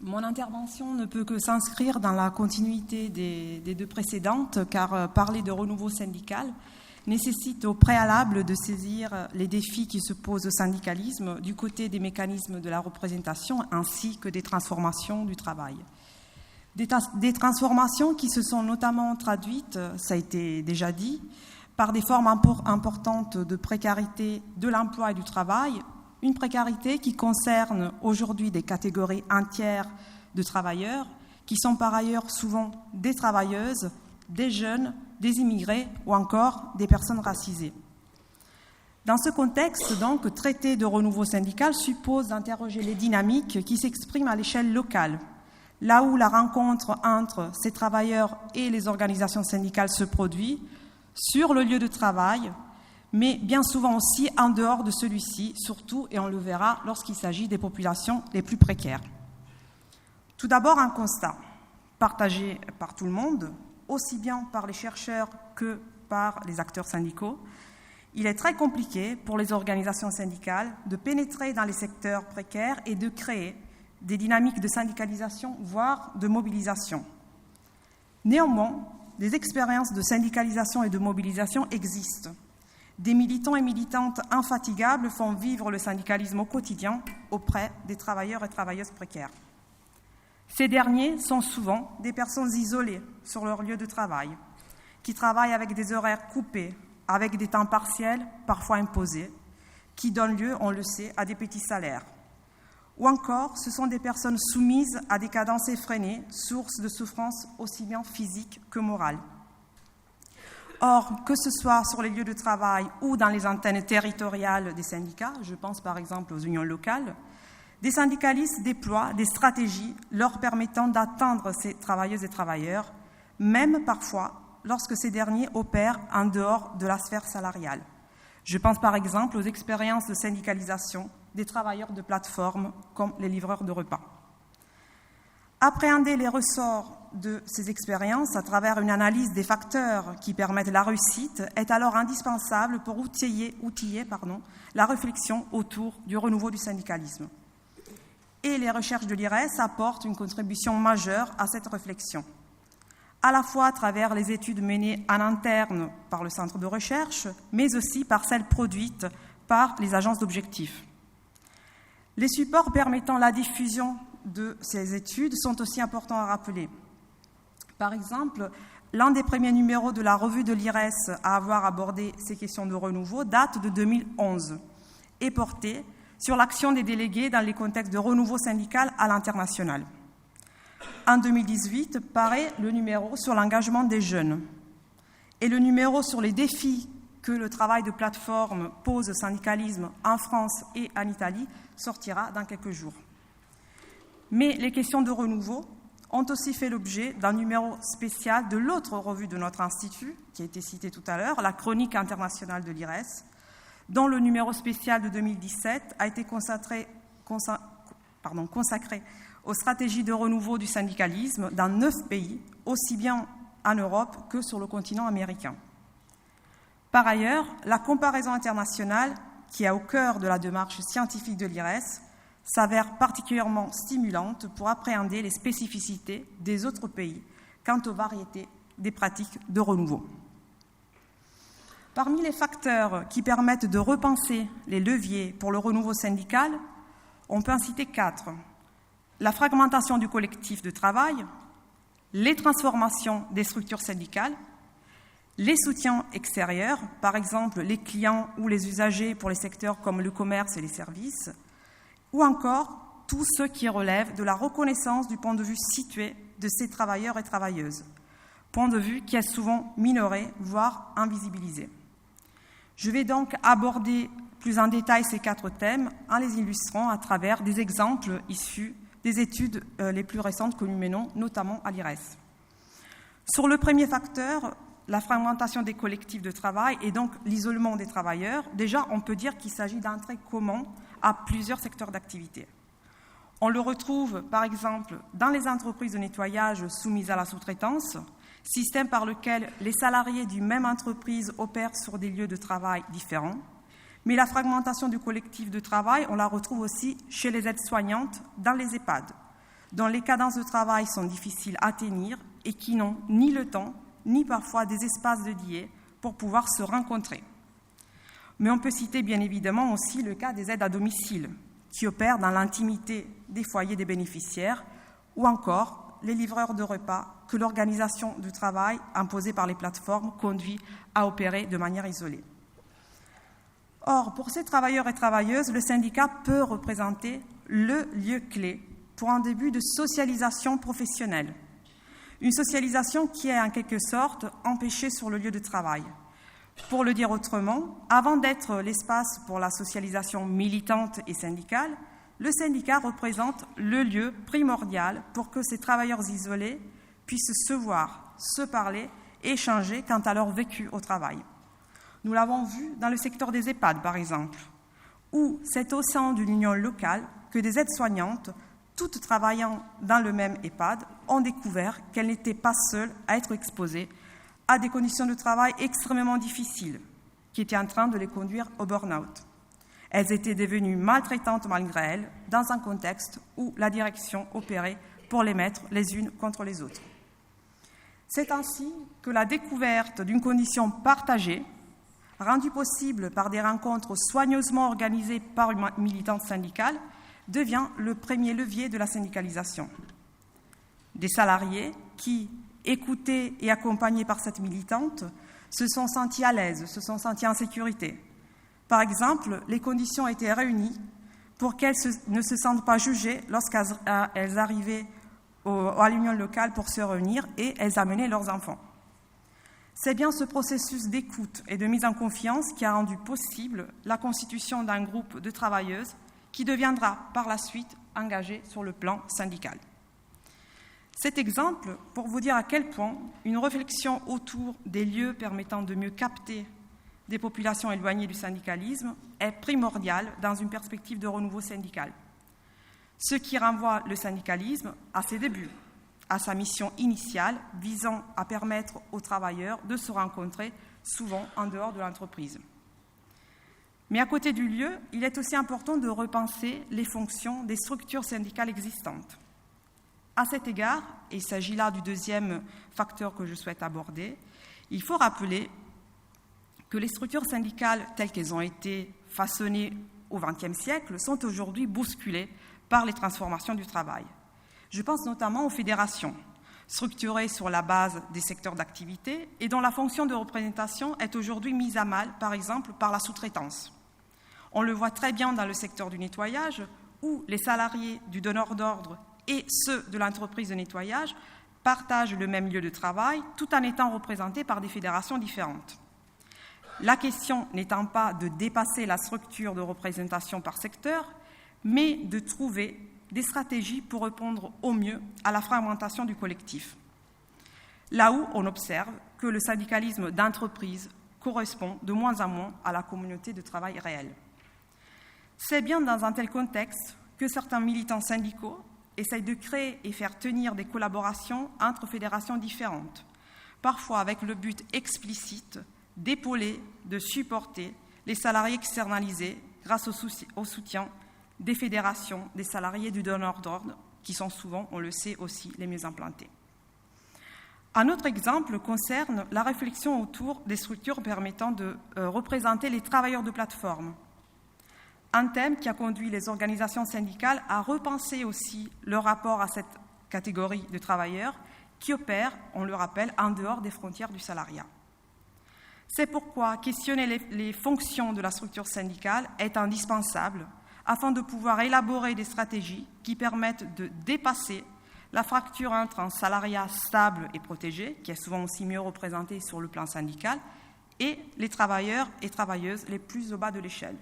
Speaker 4: Mon intervention ne peut que s'inscrire dans la continuité des 2 précédentes, car parler de renouveau syndical nécessite au préalable de saisir les défis qui se posent au syndicalisme du côté des mécanismes de la représentation ainsi que des transformations du travail. Des transformations qui se sont notamment traduites, ça a été déjà dit, par des formes importantes de précarité de l'emploi et du travail, une précarité qui concerne aujourd'hui des catégories entières de travailleurs, qui sont par ailleurs souvent des travailleuses, des jeunes, des immigrés ou encore des personnes racisées. Dans ce contexte, donc, traiter de renouveau syndical suppose d'interroger les dynamiques qui s'expriment à l'échelle locale, là où la rencontre entre ces travailleurs et les organisations syndicales se produit, sur le lieu de travail, mais bien souvent aussi en dehors de celui-ci, surtout, et on le verra, lorsqu'il s'agit des populations les plus précaires. Tout d'abord, un constat partagé par tout le monde, aussi bien par les chercheurs que par les acteurs syndicaux. Il est très compliqué pour les organisations syndicales de pénétrer dans les secteurs précaires et de créer des dynamiques de syndicalisation, voire de mobilisation. Néanmoins, des expériences de syndicalisation et de mobilisation existent. Des militants et militantes infatigables font vivre le syndicalisme au quotidien auprès des travailleurs et travailleuses précaires. Ces derniers sont souvent des personnes isolées sur leur lieu de travail, qui travaillent avec des horaires coupés, avec des temps partiels, parfois imposés, qui donnent lieu, on le sait, à des petits salaires. Ou encore, ce sont des personnes soumises à des cadences effrénées, source de souffrances aussi bien physiques que morales. Or, que ce soit sur les lieux de travail ou dans les antennes territoriales des syndicats, je pense par exemple aux unions locales, des syndicalistes déploient des stratégies leur permettant d'atteindre ces travailleuses et travailleurs, même parfois lorsque ces derniers opèrent en dehors de la sphère salariale. Je pense par exemple aux expériences de syndicalisation des travailleurs de plateformes comme les livreurs de repas. Appréhender les ressorts de ces expériences à travers une analyse des facteurs qui permettent la réussite est alors indispensable pour outiller la réflexion autour du renouveau du syndicalisme. Et les recherches de l'IRES apportent une contribution majeure à cette réflexion, à la fois à travers les études menées en interne par le centre de recherche, mais aussi par celles produites par les agences d'objectifs. Les supports permettant la diffusion de ces études sont aussi importants à rappeler. Par exemple, l'un des premiers numéros de la revue de l'IRES à avoir abordé ces questions de renouveau date de 2011 et portait sur l'action des délégués dans les contextes de renouveau syndical à l'international. En 2018, paraît le numéro sur l'engagement des jeunes et le numéro sur les défis que le travail de plateforme pose au syndicalisme en France et en Italie sortira dans quelques jours. Mais les questions de renouveau ont aussi fait l'objet d'un numéro spécial de l'autre revue de notre institut, qui a été citée tout à l'heure, la Chronique internationale de l'IRES, dont le numéro spécial de 2017 a été consacré aux stratégies de renouveau du syndicalisme dans 9 pays, aussi bien en Europe que sur le continent américain. Par ailleurs, la comparaison internationale, qui est au cœur de la démarche scientifique de l'IRES, s'avère particulièrement stimulante pour appréhender les spécificités des autres pays quant aux variétés des pratiques de renouveau. Parmi les facteurs qui permettent de repenser les leviers pour le renouveau syndical, on peut en citer 4. La fragmentation du collectif de travail, les transformations des structures syndicales, les soutiens extérieurs, par exemple les clients ou les usagers pour les secteurs comme le commerce et les services, ou encore tout ce qui relève de la reconnaissance du point de vue situé de ces travailleurs et travailleuses, point de vue qui est souvent minoré, voire invisibilisé. Je vais donc aborder plus en détail ces 4 thèmes en les illustrant à travers des exemples issus des études les plus récentes que nous menons, notamment à l'IRES. Sur le premier facteur, la fragmentation des collectifs de travail et donc l'isolement des travailleurs, déjà on peut dire qu'il s'agit d'un trait commun à plusieurs secteurs d'activité. On le retrouve par exemple dans les entreprises de nettoyage soumises à la sous-traitance, système par lequel les salariés d'une même entreprise opèrent sur des lieux de travail différents. Mais la fragmentation du collectif de travail, on la retrouve aussi chez les aides-soignantes dans les EHPAD, dont les cadences de travail sont difficiles à tenir et qui n'ont ni le temps, ni parfois des espaces dédiés pour pouvoir se rencontrer. Mais on peut citer bien évidemment aussi le cas des aides à domicile, qui opèrent dans l'intimité des foyers des bénéficiaires, ou encore les livreurs de repas que l'organisation du travail imposée par les plateformes conduit à opérer de manière isolée. Or, pour ces travailleurs et travailleuses, le syndicat peut représenter le lieu clé pour un début de socialisation professionnelle. Une socialisation qui est en quelque sorte empêchée sur le lieu de travail. Pour le dire autrement, avant d'être l'espace pour la socialisation militante et syndicale, le syndicat représente le lieu primordial pour que ces travailleurs isolés puissent se voir, se parler et échanger quant à leur vécu au travail. Nous l'avons vu dans le secteur des EHPAD, par exemple, où c'est au sein d'une union locale que des aides-soignantes, toutes travaillant dans le même EHPAD, ont découvert qu'elles n'étaient pas seules à être exposées à des conditions de travail extrêmement difficiles, qui étaient en train de les conduire au burn-out. Elles étaient devenues maltraitantes malgré elles, dans un contexte où la direction opérait pour les mettre les unes contre les autres. C'est ainsi que la découverte d'une condition partagée, rendue possible par des rencontres soigneusement organisées par une militante syndicale, devient le premier levier de la syndicalisation. Des salariés qui, écoutés et accompagnés par cette militante, se sont sentis à l'aise, se sont sentis en sécurité. Par exemple, les conditions étaient réunies pour qu'elles ne se sentent pas jugées lorsqu'elles arrivaient à l'union locale pour se réunir et elles amenaient leurs enfants. C'est bien ce processus d'écoute et de mise en confiance qui a rendu possible la constitution d'un groupe de travailleuses qui deviendra par la suite engagé sur le plan syndical. Cet exemple pour vous dire à quel point une réflexion autour des lieux permettant de mieux capter des populations éloignées du syndicalisme est primordiale dans une perspective de renouveau syndical. Ce qui renvoie le syndicalisme à ses débuts, à sa mission initiale visant à permettre aux travailleurs de se rencontrer souvent en dehors de l'entreprise. Mais à côté du lieu, il est aussi important de repenser les fonctions des structures syndicales existantes. À cet égard, et il s'agit là du deuxième facteur que je souhaite aborder, il faut rappeler que les structures syndicales telles qu'elles ont été façonnées au XXe siècle sont aujourd'hui bousculées par les transformations du travail. Je pense notamment aux fédérations, structurée sur la base des secteurs d'activité et dont la fonction de représentation est aujourd'hui mise à mal, par exemple, par la sous-traitance. On le voit très bien dans le secteur du nettoyage, où les salariés du donneur d'ordre et ceux de l'entreprise de nettoyage partagent le même lieu de travail, tout en étant représentés par des fédérations différentes. La question n'étant pas de dépasser la structure de représentation par secteur, mais de trouver des stratégies pour répondre au mieux à la fragmentation du collectif. Là où on observe que le syndicalisme d'entreprise correspond de moins en moins à la communauté de travail réelle. C'est bien dans un tel contexte que certains militants syndicaux essayent de créer et faire tenir des collaborations entre fédérations différentes, parfois avec le but explicite d'épauler, de supporter les salariés externalisés grâce au soutien des fédérations des salariés du donneur d'ordre, qui sont souvent, on le sait aussi, les mieux implantés. Un autre exemple concerne la réflexion autour des structures permettant de représenter les travailleurs de plateforme. Un thème qui a conduit les organisations syndicales à repenser aussi leur rapport à cette catégorie de travailleurs qui opèrent, on le rappelle, en dehors des frontières du salariat. C'est pourquoi questionner les fonctions de la structure syndicale est indispensable afin de pouvoir élaborer des stratégies qui permettent de dépasser la fracture entre un salariat stable et protégé, qui est souvent aussi mieux représenté sur le plan syndical, et les travailleurs et travailleuses les plus au bas de l'échelle.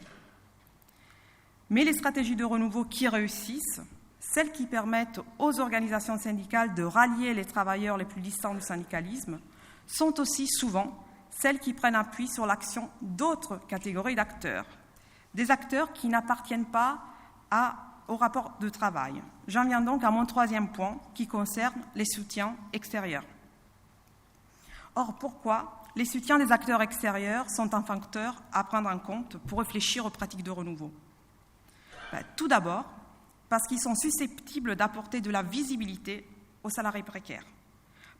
Speaker 4: Mais les stratégies de renouveau qui réussissent, celles qui permettent aux organisations syndicales de rallier les travailleurs les plus distants du syndicalisme, sont aussi souvent celles qui prennent appui sur l'action d'autres catégories d'acteurs, des acteurs qui n'appartiennent pas au rapport de travail. J'en viens donc à mon troisième point qui concerne les soutiens extérieurs. Or, pourquoi les soutiens des acteurs extérieurs sont un facteur à prendre en compte pour réfléchir aux pratiques de renouveau ? Tout d'abord, parce qu'ils sont susceptibles d'apporter de la visibilité aux salariés précaires,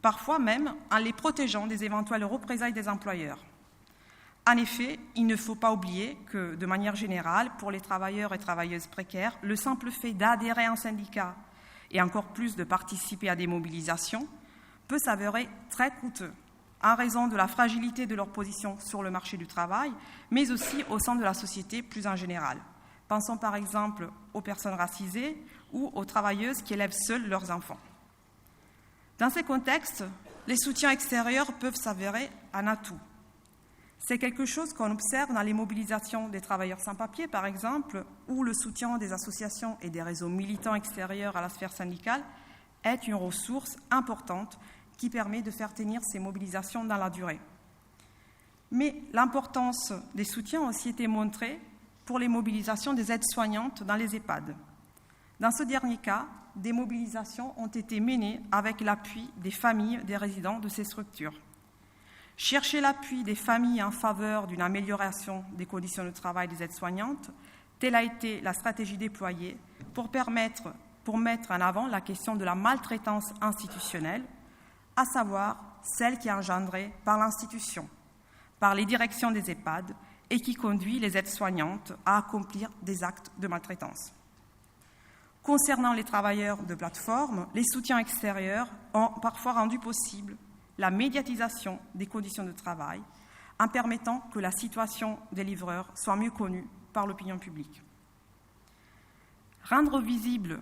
Speaker 4: parfois même en les protégeant des éventuelles représailles des employeurs. En effet, il ne faut pas oublier que, de manière générale, pour les travailleurs et travailleuses précaires, le simple fait d'adhérer à un syndicat et encore plus de participer à des mobilisations peut s'avérer très coûteux, en raison de la fragilité de leur position sur le marché du travail, mais aussi au sein de la société plus en général. Pensons par exemple aux personnes racisées ou aux travailleuses qui élèvent seules leurs enfants. Dans ces contextes, les soutiens extérieurs peuvent s'avérer un atout. C'est quelque chose qu'on observe dans les mobilisations des travailleurs sans-papiers, par exemple, où le soutien des associations et des réseaux militants extérieurs à la sphère syndicale est une ressource importante qui permet de faire tenir ces mobilisations dans la durée. Mais l'importance des soutiens a aussi été montrée pour les mobilisations des aides-soignantes dans les EHPAD. Dans ce dernier cas, des mobilisations ont été menées avec l'appui des familles des résidents de ces structures. Chercher l'appui des familles en faveur d'une amélioration des conditions de travail des aides-soignantes, telle a été la stratégie déployée pour mettre en avant la question de la maltraitance institutionnelle, à savoir celle qui est engendrée par l'institution, par les directions des EHPAD et qui conduit les aides-soignantes à accomplir des actes de maltraitance. Concernant les travailleurs de plateforme, les soutiens extérieurs ont parfois rendu possible la médiatisation des conditions de travail en permettant que la situation des livreurs soit mieux connue par l'opinion publique. Rendre visible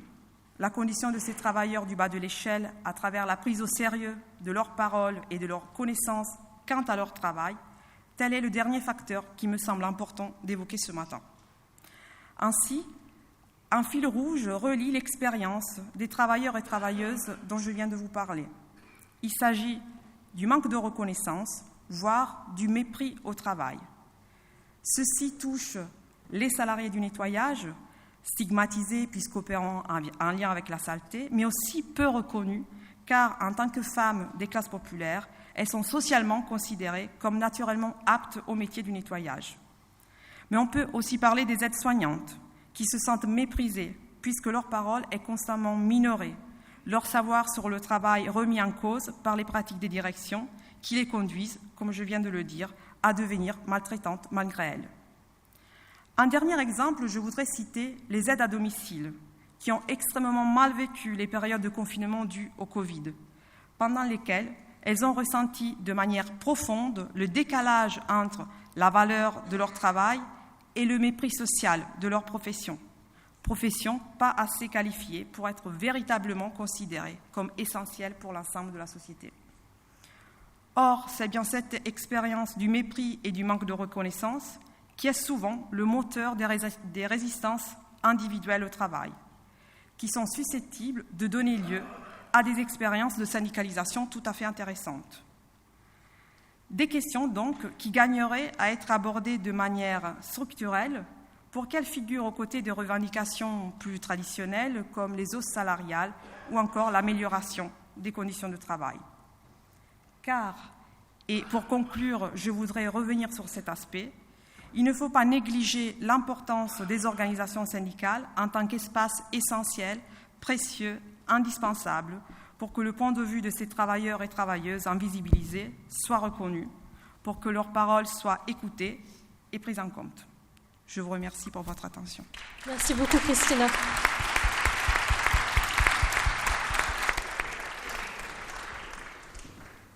Speaker 4: la condition de ces travailleurs du bas de l'échelle à travers la prise au sérieux de leurs paroles et de leurs connaissances quant à leur travail, tel est le dernier facteur qui me semble important d'évoquer ce matin. Ainsi, un fil rouge relie l'expérience des travailleurs et travailleuses dont je viens de vous parler. Il s'agit du manque de reconnaissance, voire du mépris au travail. Ceci touche les salariés du nettoyage, stigmatisés puisqu'opérant en lien avec la saleté, mais aussi peu reconnus, car en tant que femmes des classes populaires, elles sont socialement considérées comme naturellement aptes au métier du nettoyage. Mais on peut aussi parler des aides-soignantes, qui se sentent méprisées, puisque leur parole est constamment minorée, leur savoir sur le travail remis en cause par les pratiques des directions qui les conduisent, comme je viens de le dire, à devenir maltraitantes malgré elles. Un dernier exemple, je voudrais citer les aides à domicile, qui ont extrêmement mal vécu les périodes de confinement dues au Covid. pendant lesquelles elles ont ressenti de manière profonde le décalage entre la valeur de leur travail et le mépris social de leur profession. Profession pas assez qualifiée pour être véritablement considérée comme essentielle pour l'ensemble de la société. Or, c'est bien cette expérience du mépris et du manque de reconnaissance qui est souvent le moteur des résistances individuelles au travail, qui sont susceptibles de donner lieu à des expériences de syndicalisation tout à fait intéressantes. Des questions donc qui gagneraient à être abordées de manière structurelle pour qu'elles figurent aux côtés de revendications plus traditionnelles comme les hausses salariales ou encore l'amélioration des conditions de travail. Car, et pour conclure, je voudrais revenir sur cet aspect, il ne faut pas négliger l'importance des organisations syndicales en tant qu'espace essentiel, précieux, indispensable pour que le point de vue de ces travailleurs et travailleuses invisibilisés soit reconnu, pour que leurs paroles soient écoutées et prises en compte. Je vous remercie pour votre attention.
Speaker 1: Merci beaucoup, Christina.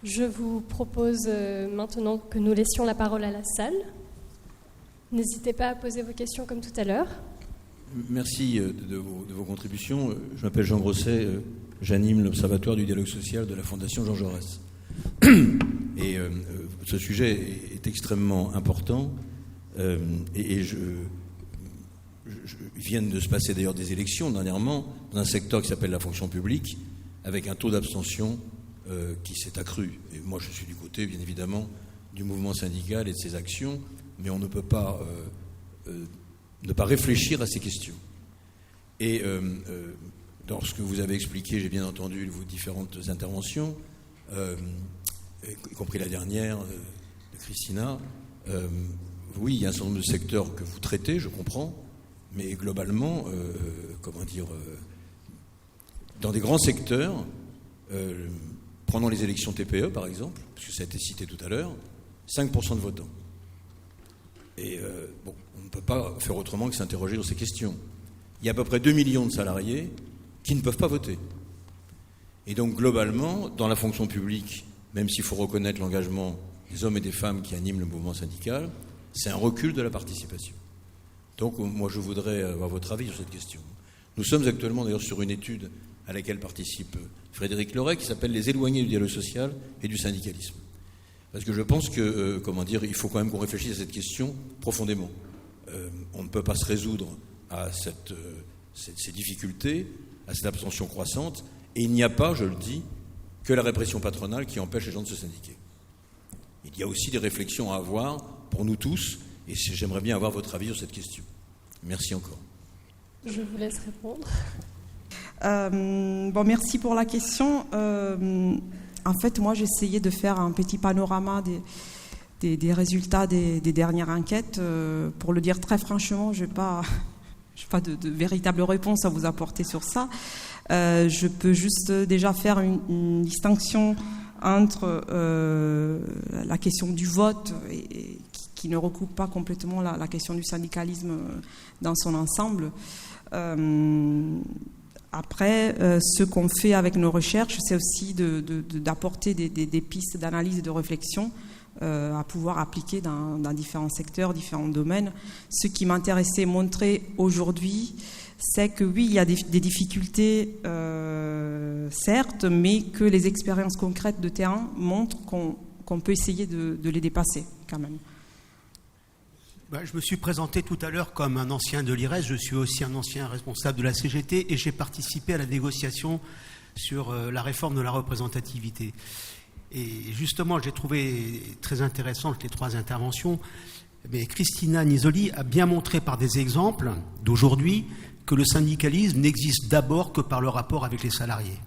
Speaker 1: Je vous propose maintenant que nous laissions la parole à la salle. N'hésitez pas à poser vos questions comme tout à l'heure.
Speaker 5: Merci de vos contributions. Je m'appelle Jean Grosset, j'anime l'Observatoire du dialogue social de la Fondation Jean Jaurès. Et ce sujet est extrêmement important. Et viennent de se passer d'ailleurs des élections dernièrement dans un secteur qui s'appelle la fonction publique, avec un taux d'abstention qui s'est accru. Et moi, je suis du côté, bien évidemment, du mouvement syndical et de ses actions, mais on ne peut pas ne pas réfléchir à ces questions. Et dans ce que vous avez expliqué, j'ai bien entendu vos différentes interventions, y compris la dernière de Christina. Oui, il y a un certain nombre de secteurs que vous traitez, je comprends, mais globalement, dans des grands secteurs, prenons les élections TPE par exemple, parce que ça a été cité tout à l'heure, 5% de votants. Et on ne peut pas faire autrement que s'interroger sur ces questions. Il y a à peu près 2 millions de salariés qui ne peuvent pas voter. Et donc globalement, dans la fonction publique, même s'il faut reconnaître l'engagement des hommes et des femmes qui animent le mouvement syndical, c'est un recul de la participation. Donc moi je voudrais avoir votre avis sur cette question. Nous sommes actuellement d'ailleurs sur une étude à laquelle participe Frédéric Loret qui s'appelle « Les éloignés du dialogue social et du syndicalisme ». Parce que je pense que, il faut quand même qu'on réfléchisse à cette question profondément. On ne peut pas se résoudre à ces difficultés, à cette abstention croissante, et il n'y a pas, je le dis, que la répression patronale qui empêche les gens de se syndiquer. Il y a aussi des réflexions à avoir pour nous tous, et j'aimerais bien avoir votre avis sur cette question. Merci encore.
Speaker 1: Je vous laisse répondre.
Speaker 4: Merci pour la question. En fait, moi, j'essayais de faire un petit panorama des résultats des dernières enquêtes. Pour le dire très franchement, je n'ai pas de véritable réponse à vous apporter sur ça. Je peux juste déjà faire une distinction entre la question du vote qui ne recoupe pas complètement la question du syndicalisme dans son ensemble. Après, ce qu'on fait avec nos recherches, c'est aussi d'apporter des pistes d'analyse et de réflexion à pouvoir appliquer dans différents secteurs, différents domaines. Ce qui m'intéressait montrer aujourd'hui, c'est que oui, il y a des difficultés, certes, mais que les expériences concrètes de terrain montrent qu'on peut essayer de les dépasser quand même.
Speaker 6: Je me suis présenté tout à l'heure comme un ancien de l'IRES, je suis aussi un ancien responsable de la CGT et j'ai participé à la négociation sur la réforme de la représentativité. Et justement, j'ai trouvé très intéressantes les 3 interventions, mais Christina Nisoli a bien montré par des exemples d'aujourd'hui que le syndicalisme n'existe d'abord que par le rapport avec les salariés.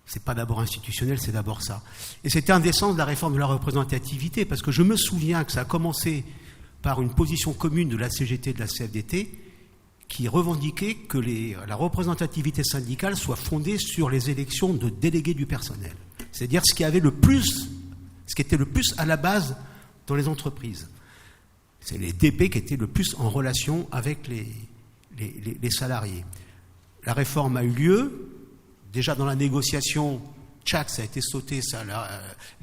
Speaker 6: C'est pas d'abord institutionnel, c'est d'abord ça. Et c'était un des sens de la réforme de la représentativité, parce que je me souviens que ça a commencé par une position commune de la CGT et de la CFDT qui revendiquait que la représentativité syndicale soit fondée sur les élections de délégués du personnel. C'est-à-dire ce qui était le plus à la base dans les entreprises. C'est les DP qui étaient le plus en relation avec les salariés. La réforme a eu lieu. Déjà dans la négociation, tchac, ça a été sauté,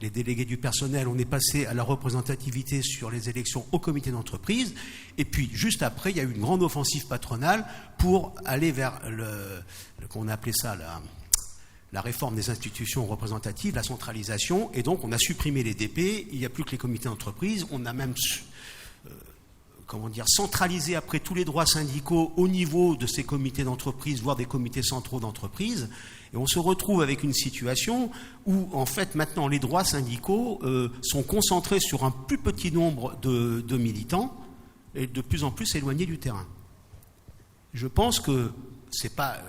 Speaker 6: les délégués du personnel, on est passé à la représentativité sur les élections au comité d'entreprise, et puis juste après, il y a eu une grande offensive patronale pour aller vers qu'on appelait ça la réforme des institutions représentatives, la centralisation, et donc on a supprimé les DP, il n'y a plus que les comités d'entreprise, on a même centralisé après tous les droits syndicaux au niveau de ces comités d'entreprise, voire des comités centraux d'entreprise. Et on se retrouve avec une situation où, en fait, maintenant, les droits syndicaux sont concentrés sur un plus petit nombre de militants et de plus en plus éloignés du terrain. Je pense que ce n'est pas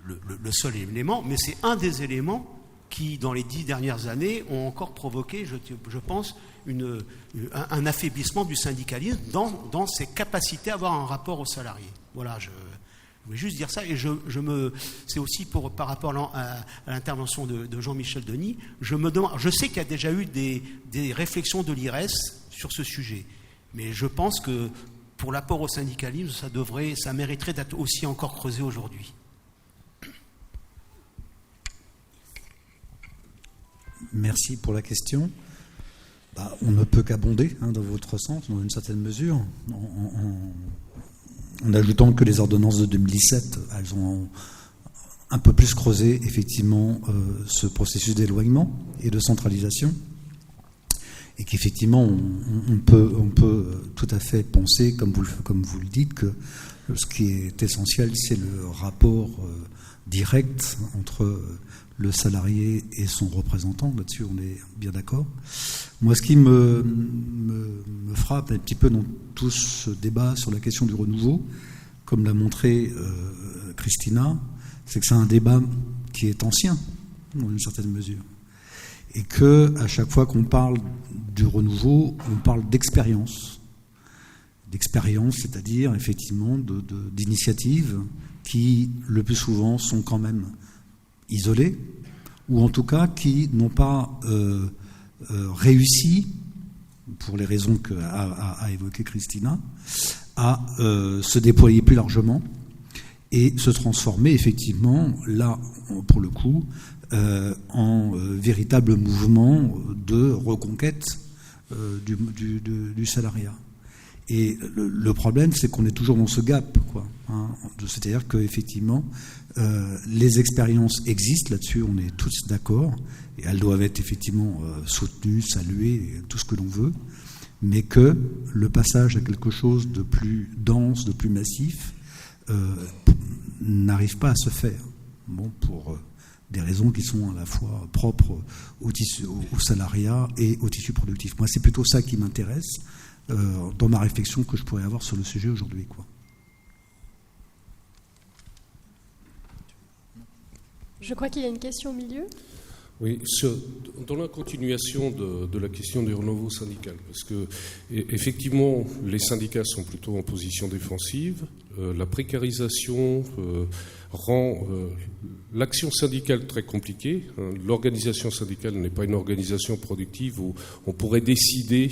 Speaker 6: le seul élément, mais c'est un des éléments qui, dans les 10 dernières années, ont encore provoqué, je pense, un affaiblissement du syndicalisme dans ses capacités à avoir un rapport aux salariés. Voilà, je voulais juste dire ça, et c'est aussi par rapport à l'intervention de Jean-Michel Denis, je sais qu'il y a déjà eu des réflexions de l'IRES sur ce sujet, mais je pense que pour l'apport au syndicalisme, ça mériterait d'être aussi encore creusé aujourd'hui.
Speaker 3: Merci pour la question. On ne peut qu'abonder dans votre sens, dans une certaine mesure, en ajoutant que les ordonnances de 2017, elles ont un peu plus creusé effectivement ce processus d'éloignement et de centralisation, et qu'effectivement on peut tout à fait penser, comme vous le dites, que ce qui est essentiel, c'est le rapport direct entre le salarié et son représentant. Là-dessus, on est bien d'accord. Moi, ce qui me frappe un petit peu dans tout ce débat sur la question du renouveau, comme l'a montré Christina, c'est que c'est un débat qui est ancien, dans une certaine mesure. Et que, à chaque fois qu'on parle du renouveau, on parle d'expérience. D'expérience, c'est-à-dire, effectivement, d'initiatives qui, le plus souvent, sont quand même isolés, ou en tout cas qui n'ont pas réussi, pour les raisons qu'a évoquées Christina, à se déployer plus largement et se transformer effectivement, là, pour le coup, en véritable mouvement de reconquête du salariat. Et le problème, c'est qu'on est toujours dans ce gap, quoi. C'est-à-dire qu'effectivement, les expériences existent, là-dessus on est tous d'accord, et elles doivent être effectivement soutenues, saluées, tout ce que l'on veut, mais que le passage à quelque chose de plus dense, de plus massif, n'arrive pas à se faire. Pour des raisons qui sont à la fois propres au salariat et au tissu productif. Moi, c'est plutôt ça qui m'intéresse dans ma réflexion que je pourrais avoir sur le sujet aujourd'hui, quoi.
Speaker 1: Je crois qu'il y a une question au milieu.
Speaker 7: Oui, dans la continuation de la question du renouveau syndical, parce que effectivement, les syndicats sont plutôt en position défensive. La précarisation rend l'action syndicale très compliquée. L'organisation syndicale n'est pas une organisation productive où on pourrait décider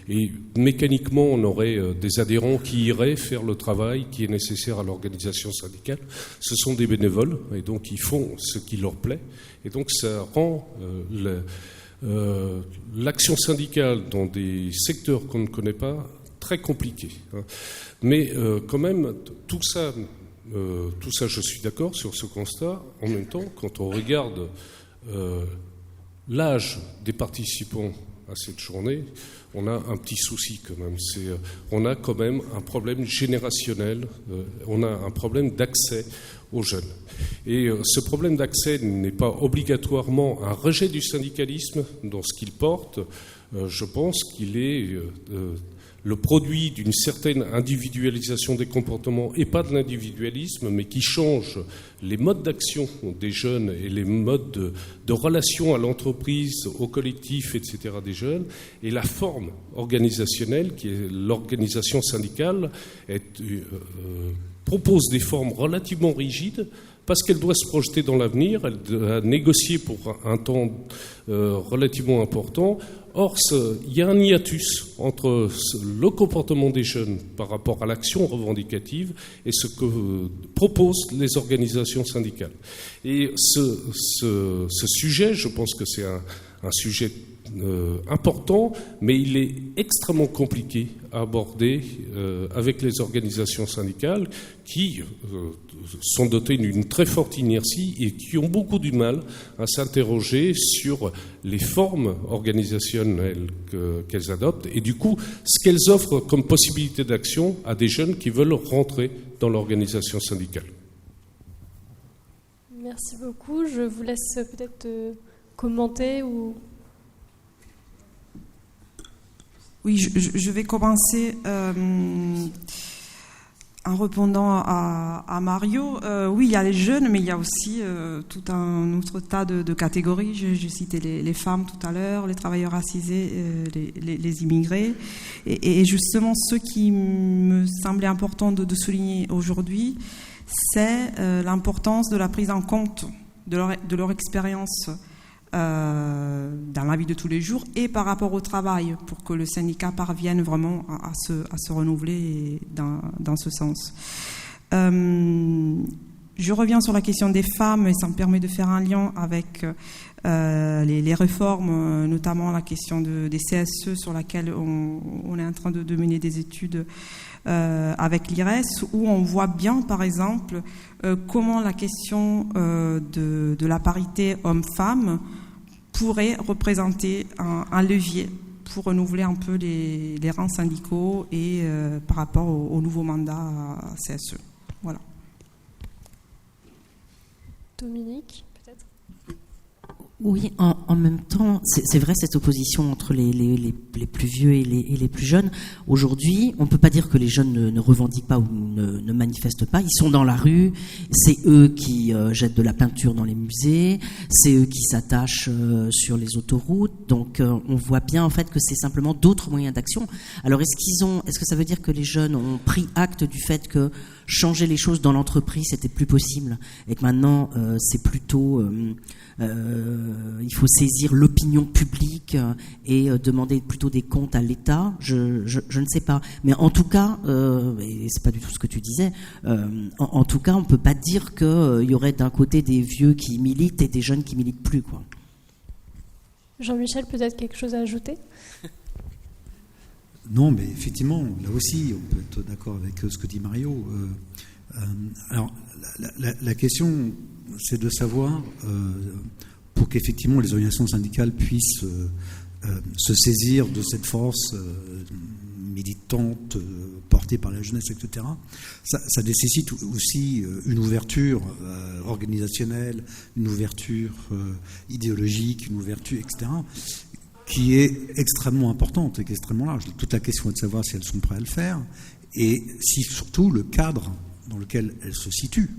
Speaker 7: et mécaniquement on aurait des adhérents qui iraient faire le travail qui est nécessaire à l'organisation syndicale. Ce sont des bénévoles et donc ils font ce qui leur plaît. Et donc ça rend l'action syndicale dans des secteurs qu'on ne connaît pas très compliquée. Mais quand même, tout ça, je suis d'accord sur ce constat. En même temps, quand on regarde l'âge des participants à cette journée, on a un petit souci quand même. On a quand même un problème générationnel, on a un problème d'accès aux jeunes. Et ce problème d'accès n'est pas obligatoirement un rejet du syndicalisme dans ce qu'il porte. Je pense qu'il est le produit d'une certaine individualisation des comportements, et pas de l'individualisme, mais qui change les modes d'action des jeunes et les modes de relation à l'entreprise, au collectif, etc. des jeunes. Et la forme organisationnelle, qui est l'organisation syndicale, propose des formes relativement rigides parce qu'elle doit se projeter dans l'avenir, elle doit négocier pour un temps relativement important. Or, il y a un hiatus entre le comportement des jeunes par rapport à l'action revendicative et ce que proposent les organisations syndicales. Et ce sujet, je pense que c'est un sujet important, mais il est extrêmement compliqué à aborder avec les organisations syndicales qui sont dotées d'une très forte inertie et qui ont beaucoup du mal à s'interroger sur les formes organisationnelles qu'elles adoptent et du coup ce qu'elles offrent comme possibilité d'action à des jeunes qui veulent rentrer dans l'organisation syndicale.
Speaker 1: Merci beaucoup. Je vous laisse peut-être commenter ou...
Speaker 4: Oui, je vais commencer en répondant à Mario. Oui, il y a les jeunes, mais il y a aussi tout un autre tas de catégories. J'ai cité les femmes tout à l'heure, les travailleurs racisés, les immigrés. Et justement, ce qui me semblait important de souligner aujourd'hui, c'est l'importance de la prise en compte de leur expérience dans la vie de tous les jours et par rapport au travail pour que le syndicat parvienne vraiment à se renouveler dans ce sens. Je reviens sur la question des femmes et ça me permet de faire un lien avec les réformes, notamment la question des CSE sur laquelle on est en train de mener des études avec l'IRES, où on voit bien, par exemple, comment la question de la parité homme-femme pourrait représenter un levier pour renouveler un peu les rangs syndicaux et par rapport au nouveau mandat CSE. Voilà.
Speaker 1: Dominique, peut-être ?
Speaker 2: Oui, en même temps, c'est vrai cette opposition entre les plus vieux et les plus jeunes. Aujourd'hui, on ne peut pas dire que les jeunes ne revendiquent pas ou ne manifestent pas. Ils sont dans la rue, c'est eux qui jettent de la peinture dans les musées, c'est eux qui s'attachent sur les autoroutes. Donc on voit bien en fait que c'est simplement d'autres moyens d'action. Alors est-ce que ça veut dire que les jeunes ont pris acte du fait que changer les choses dans l'entreprise c'était plus possible et que maintenant c'est plutôt il faut saisir l'opinion publique et demander plutôt des comptes à l'État, je ne sais pas. Mais en tout cas, et c'est pas du tout ce que tu disais, en tout cas, on peut pas dire qu'il y aurait d'un côté des vieux qui militent et des jeunes qui militent plus, quoi.
Speaker 1: Jean-Michel, peut-être quelque chose à ajouter ?
Speaker 3: Non, mais effectivement, là aussi, on peut être d'accord avec ce que dit Mario. Alors, la question, c'est de savoir, pour qu'effectivement les organisations syndicales puissent se saisir de cette force militante portée par la jeunesse, etc., ça nécessite aussi une ouverture organisationnelle, une ouverture idéologique, une ouverture, etc., qui est extrêmement importante et qui est extrêmement large. Toute la question est de savoir si elles sont prêtes à le faire et si surtout le cadre dans lequel elles se situent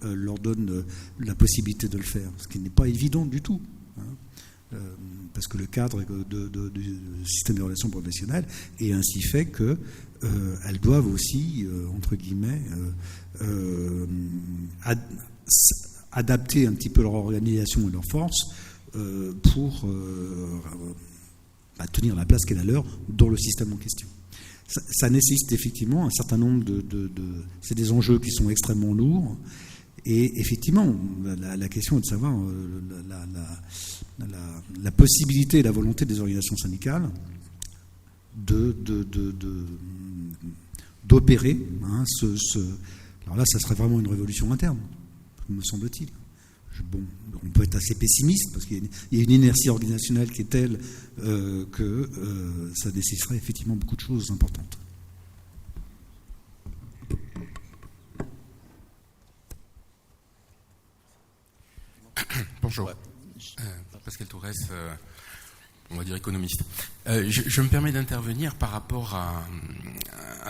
Speaker 3: leur donne la possibilité de le faire, ce qui n'est pas évident du tout, hein, parce que le cadre du système de relations professionnelles est ainsi fait qu'elles doivent aussi, entre guillemets, adapter un petit peu leur organisation et leur force pour tenir la place qu'elle a leur dans le système en question. Ça nécessite effectivement un certain nombre c'est des enjeux qui sont extrêmement lourds et effectivement la question est de savoir la possibilité et la volonté des organisations syndicales d'opérer alors là ça serait vraiment une révolution interne, me semble-t-il. Bon, on peut être assez pessimiste parce qu'il y a une inertie organisationnelle qui est telle que ça nécessiterait effectivement beaucoup de choses importantes.
Speaker 8: Bonjour, Pascal Tourès, on va dire économiste. Je me permets d'intervenir par rapport à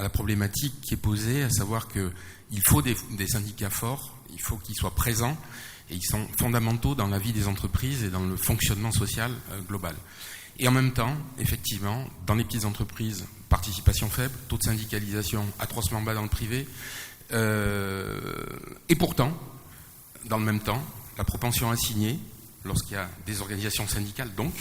Speaker 8: la problématique qui est posée, à savoir qu'il faut des syndicats forts, il faut qu'ils soient présents, et ils sont fondamentaux dans la vie des entreprises et dans le fonctionnement social global. Et en même temps, effectivement, dans les petites entreprises, participation faible, taux de syndicalisation atrocement bas dans le privé, et pourtant, dans le même temps, la propension à signer, lorsqu'il y a des organisations syndicales, donc,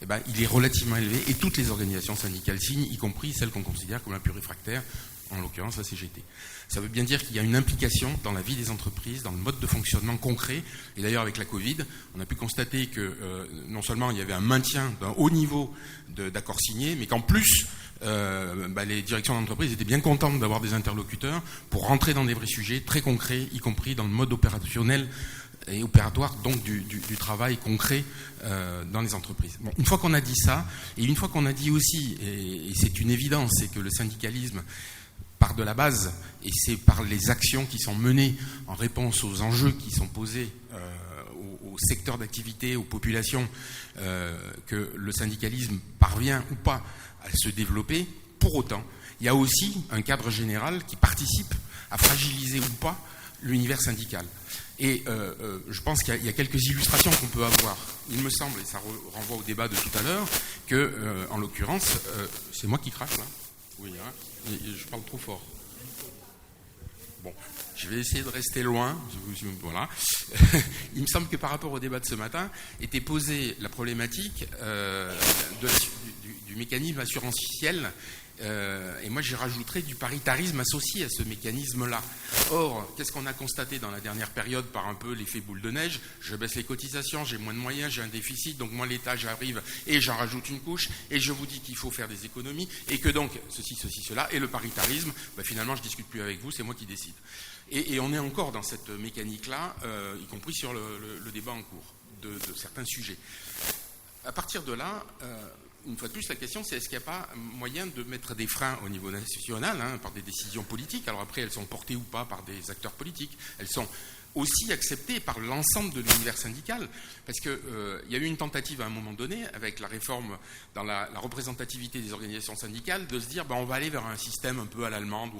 Speaker 8: il est relativement élevé, et toutes les organisations syndicales signent, y compris celles qu'on considère comme la plus réfractaire, en l'occurrence la CGT. Ça veut bien dire qu'il y a une implication dans la vie des entreprises, dans le mode de fonctionnement concret. Et d'ailleurs, avec la Covid, on a pu constater que non seulement il y avait un maintien d'un haut niveau d'accords signés, mais qu'en plus, les directions d'entreprise étaient bien contentes d'avoir des interlocuteurs pour rentrer dans des vrais sujets très concrets, y compris dans le mode opérationnel et opératoire, donc du travail concret dans les entreprises. Bon, une fois qu'on a dit ça, et une fois qu'on a dit aussi, et c'est une évidence, c'est que le syndicalisme part de la base, et c'est par les actions qui sont menées en réponse aux enjeux qui sont posés au secteur d'activité, aux populations, que le syndicalisme parvient ou pas à se développer. Pour autant, il y a aussi un cadre général qui participe à fragiliser ou pas l'univers syndical. Et je pense qu'il y a quelques illustrations qu'on peut avoir. Il me semble, et ça renvoie au débat de tout à l'heure, que, en l'occurrence, c'est moi qui crache là. Oui, hein, je parle trop fort. Bon, je vais essayer de rester loin. Voilà. Il me semble que par rapport au débat de ce matin, était posée la problématique du mécanisme assurantiel. Et moi, j'y rajouterais du paritarisme associé à ce mécanisme-là. Or, qu'est-ce qu'on a constaté dans la dernière période par un peu l'effet boule de neige? Je baisse les cotisations, j'ai moins de moyens, j'ai un déficit, donc moi l'État, j'arrive et j'en rajoute une couche, et je vous dis qu'il faut faire des économies, et que donc, ceci, cela, et le paritarisme, finalement, je ne discute plus avec vous, c'est moi qui décide. Et on est encore dans cette mécanique-là, y compris sur le débat en cours de certains sujets. À partir de là... une fois de plus, la question, c'est est-ce qu'il n'y a pas moyen de mettre des freins au niveau national, par des décisions politiques. Alors après, elles sont portées ou pas par des acteurs politiques. Elles sont aussi acceptées par l'ensemble de l'univers syndical. Parce qu'il y a eu une tentative à un moment donné, avec la réforme dans la représentativité des organisations syndicales, de se dire on va aller vers un système un peu à l'allemande,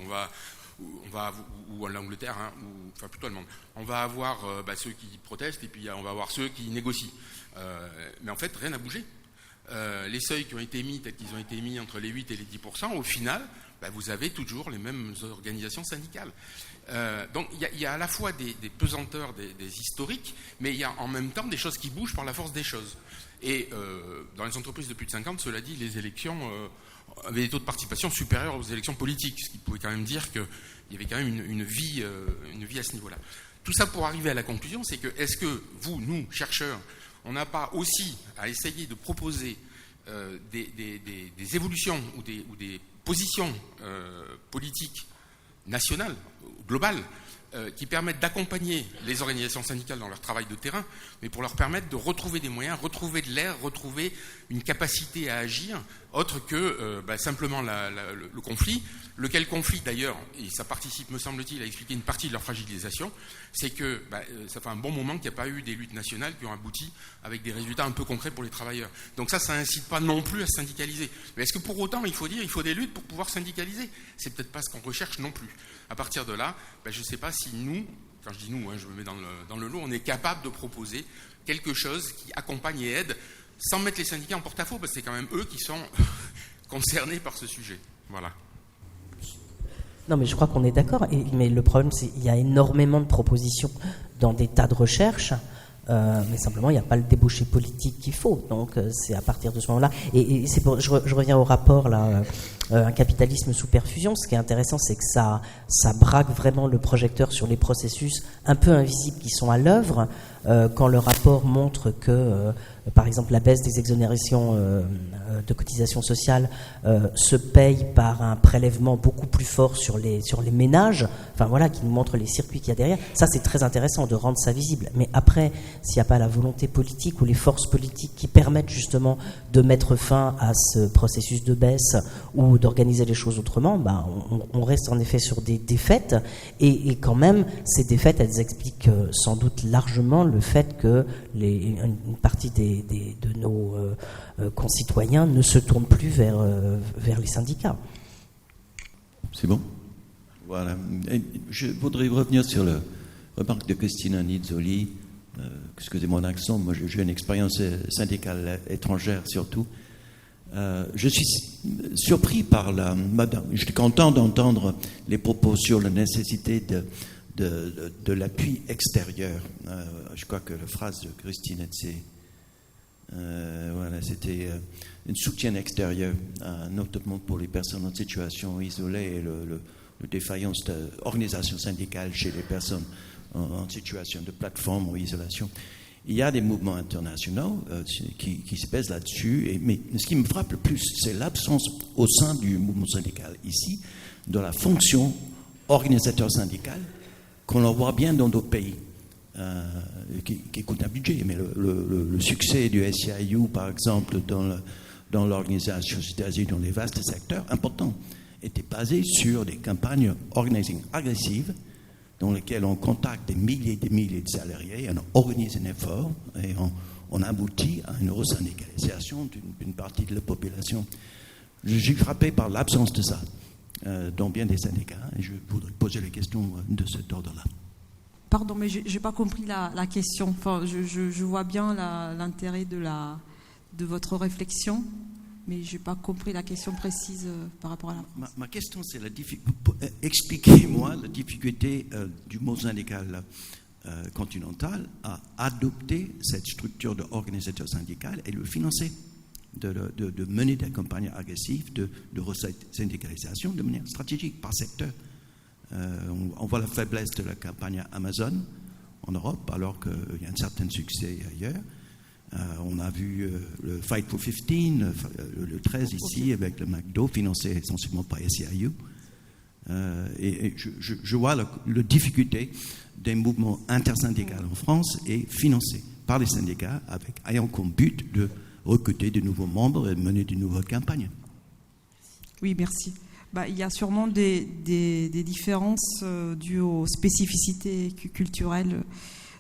Speaker 8: ou à l'Angleterre, enfin plutôt allemande. On va avoir ceux qui protestent, et puis on va avoir ceux qui négocient. Mais en fait, rien n'a bougé. Les seuils qui ont été mis, tels qu'ils ont été mis entre les 8 et les 10%, au final, vous avez toujours les mêmes organisations syndicales. Donc il y a à la fois des pesanteurs, des historiques, mais il y a en même temps des choses qui bougent par la force des choses. Et dans les entreprises de plus de 50, cela dit, les élections avaient des taux de participation supérieurs aux élections politiques, ce qui pouvait quand même dire qu'il y avait quand même une vie à ce niveau-là. Tout ça pour arriver à la conclusion, c'est que est-ce que vous, nous, chercheurs, on n'a pas aussi à essayer de proposer des évolutions ou des positions politiques nationales, globales, qui permettent d'accompagner les organisations syndicales dans leur travail de terrain, mais pour leur permettre de retrouver des moyens, retrouver de l'air, retrouver une capacité à agir, autre que simplement le conflit. Lequel conflit d'ailleurs, et ça participe me semble-t-il à expliquer une partie de leur fragilisation, c'est que ça fait un bon moment qu'il n'y a pas eu des luttes nationales qui ont abouti avec des résultats un peu concrets pour les travailleurs. Donc ça incite pas non plus à se syndicaliser. Mais est-ce que pour autant il faut des luttes pour pouvoir syndicaliser? C'est peut-être pas ce qu'on recherche non plus. À partir de là, je ne sais pas si nous, quand je dis nous, je me mets dans le lot, on est capable de proposer quelque chose qui accompagne et aide, sans mettre les syndicats en porte-à-faux, parce que c'est quand même eux qui sont concernés par ce sujet. Voilà.
Speaker 2: Non, mais je crois qu'on est d'accord. Mais le problème, c'est qu'il y a énormément de propositions dans des tas de recherches, mais simplement, il n'y a pas le débouché politique qu'il faut. Donc, c'est à partir de ce moment-là. Et c'est pour, je reviens au rapport, là, un capitalisme sous perfusion. Ce qui est intéressant, c'est que ça braque vraiment le projecteur sur les processus un peu invisibles qui sont à l'œuvre. Quand le rapport montre que, par exemple, la baisse des exonérations de cotisations sociales se paye par un prélèvement beaucoup plus fort sur les ménages, enfin voilà, qui nous montre les circuits qu'il y a derrière. Ça, c'est très intéressant de rendre ça visible. Mais après, s'il n'y a pas la volonté politique ou les forces politiques qui permettent justement de mettre fin à ce processus de baisse ou d'organiser les choses autrement, on reste en effet sur des défaites. Et quand même, ces défaites, elles expliquent sans doute largement le fait que une partie de nos concitoyens ne se tournent plus vers les syndicats.
Speaker 9: C'est bon? Voilà. Et je voudrais revenir sur la remarque de Cristina Nizzoli. Excusez mon accent, moi j'ai une expérience syndicale étrangère surtout. Je suis surpris par je suis content d'entendre les propos sur la nécessité de l'appui extérieur. Je crois que la phrase de Christine Etzé, voilà, c'était un soutien extérieur, notamment pour les personnes en situation isolée et le défaillance d'organisation syndicale chez les personnes en situation de plateforme ou isolation. Il y a des mouvements internationaux qui se pèsent là-dessus, mais ce qui me frappe le plus, c'est l'absence au sein du mouvement syndical ici de la fonction organisateur syndical qu'on en voit bien dans d'autres pays, qui coûte un budget. Mais le succès du SEIU, par exemple, dans l'organisation c'est-à-dire dans les vastes secteurs importants, était basé sur des campagnes organizing agressives dans lesquelles on contacte des milliers de salariés, on organise un effort et on aboutit à une resyndicalisation d'une partie de la population. Je suis frappé par l'absence de ça dans bien des syndicats et je voudrais poser les questions de cet ordre-là.
Speaker 4: Pardon, mais je n'ai pas compris la question. Enfin, je vois bien l'intérêt de votre réflexion, mais je n'ai pas compris la question précise par rapport à la France.
Speaker 9: Ma question, c'est expliquez-moi la difficulté du mot syndical continental à adopter cette structure d'organisateur syndical et le financer, de mener des campagnes agressives de resyndicalisation de manière stratégique par secteur. On voit la faiblesse de la campagne Amazon en Europe, alors qu'il y a un certain succès ailleurs. On a vu le Fight for 15, le 13 ici, avec le McDo, financé essentiellement par SEIU. Et je vois la difficulté des mouvements interssyndicaux en France et financés par les syndicats, ayant comme but de recruter de nouveaux membres et de mener de nouvelles campagnes.
Speaker 4: Oui, merci. Il y a sûrement des différences dues aux spécificités culturelles